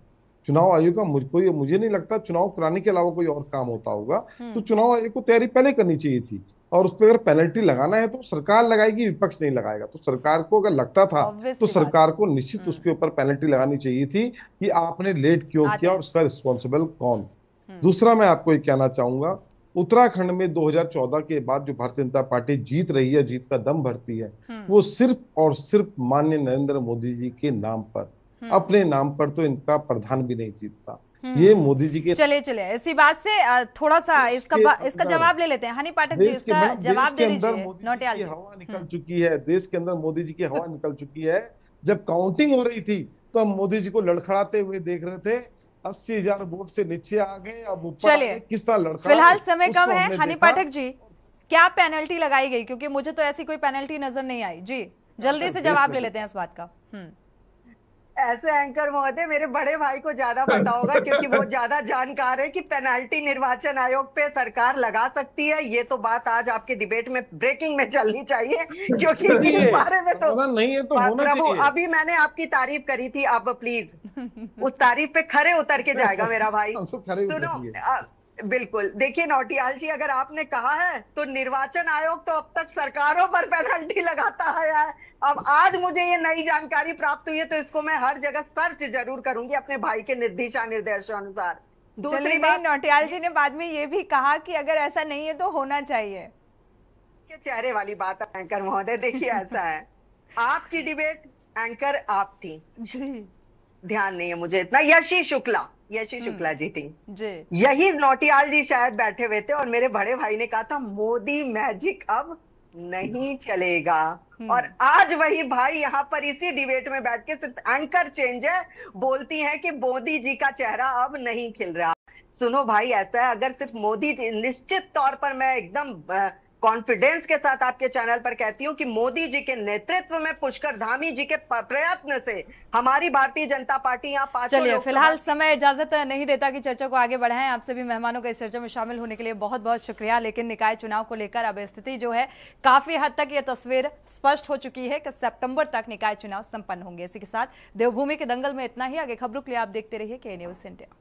चुनाव आयोग का मुझे नहीं लगता चुनाव कराने के अलावा कोई और काम होता होगा। तो चुनाव आयोग को तैयारी पहले करनी चाहिए थी, और उस पर अगर पेनल्टी लगाना है तो सरकार लगाएगी, विपक्ष नहीं लगाएगा। तो सरकार को अगर लगता था तो सरकार को निश्चित उसके ऊपर पेनल्टी लगानी चाहिए थी कि आपने लेट क्यों किया और उसका रिस्पॉन्सिबल कौन। दूसरा, मैं आपको ये कहना चाहूंगा, उत्तराखंड में 2014 के बाद जो भारतीय जनता पार्टी जीत रही है, जीत का दम भरती है, वो सिर्फ और सिर्फ माननीय नरेंद्र मोदी जी के नाम पर, अपने नाम पर तो इनका प्रधान भी नहीं जीतता। ये मोदी जी के चले ऐसी बात से थोड़ा सा इसका जवाब ले लेते हैं। हनी पाठक जी, इसका जवाब दे दीजिए। नौटियाल जी, हवा निकल चुकी है, देश के अंदर मोदी जी की हवा निकल चुकी है। जब काउंटिंग हो रही थी तो हम मोदी जी को लड़खड़ाते हुए देख रहे थे, 80,000 वोट से नीचे आ गए, अब ऊपर चलिए किस तरह लड़खड़ा। फिलहाल समय कम है। हनी पाठक जी, क्या पेनल्टी लगाई गई? क्योंकि मुझे तो ऐसी कोई पेनल्टी नजर नहीं आई। जी, जल्दी से जवाब ले लेते हैं इस बात का। ऐसे एंकर महोदय, मेरे बड़े भाई को ज्यादा पता होगा क्योंकि वो ज्यादा जानकार है कि पेनाल्टी निर्वाचन आयोग पे सरकार लगा सकती है। ये तो बात आज आपके डिबेट में ब्रेकिंग में चलनी चाहिए, क्योंकि इस बारे में तो नहीं है तो होना प्रभु, चाहिए। अभी मैंने आपकी तारीफ करी थी, अब प्लीज उस तारीफ पे खरे उतर के जाएगा मेरा भाई। सुनो, बिल्कुल, देखिए नौटियाल जी, अगर आपने कहा है तो निर्वाचन आयोग तो अब तक सरकारों पर पेनल्टी लगाता है। अब आज मुझे ये नई जानकारी प्राप्त हुई है तो इसको मैं हर जगह सर्च जरूर करूंगी अपने भाई के दिशा निर्देशानुसार। दूसरी बात, नौटियाल जी ने बाद में ये भी कहा कि अगर ऐसा नहीं है तो होना चाहिए। के चेहरे वाली बात है एंकर महोदय। देखिए ऐसा है, आपकी डिबेट एंकर आप थी, ध्यान नहीं है मुझे इतना। यशी शुक्ला जीती जी। यही नौटियाल जी शायद बैठे हुए थे और मेरे बड़े भाई ने कहा था मोदी मैजिक अब नहीं चलेगा, और आज वही भाई यहाँ पर इसी डिबेट में बैठ के सिर्फ एंकर चेंज है, बोलती हैं कि मोदी जी का चेहरा अब नहीं खिल रहा। सुनो भाई, ऐसा है, अगर सिर्फ मोदी जी, निश्चित तौर पर मैं एकदम कॉन्फिडेंस के साथ आपके चैनल पर कहती हूं कि मोदी जी के नेतृत्व में, पुष्कर धामी जी के प्रयत्न से हमारी भारतीय जनता पार्टी यहाँ पांचों। चलिए, फिलहाल समय इजाजत नहीं देता कि चर्चा को आगे बढ़ाएं। आप सभी मेहमानों का इस चर्चा में शामिल होने के लिए बहुत बहुत शुक्रिया। लेकिन निकाय चुनाव को लेकर अब स्थिति जो है, काफी हद तक ये तस्वीर स्पष्ट हो चुकी है कि सितंबर तक निकाय चुनाव संपन्न होंगे। इसी के साथ देवभूमि के दंगल में इतना ही। आगे खबरों के लिए आप देखते रहिए के न्यूज़ इंडिया।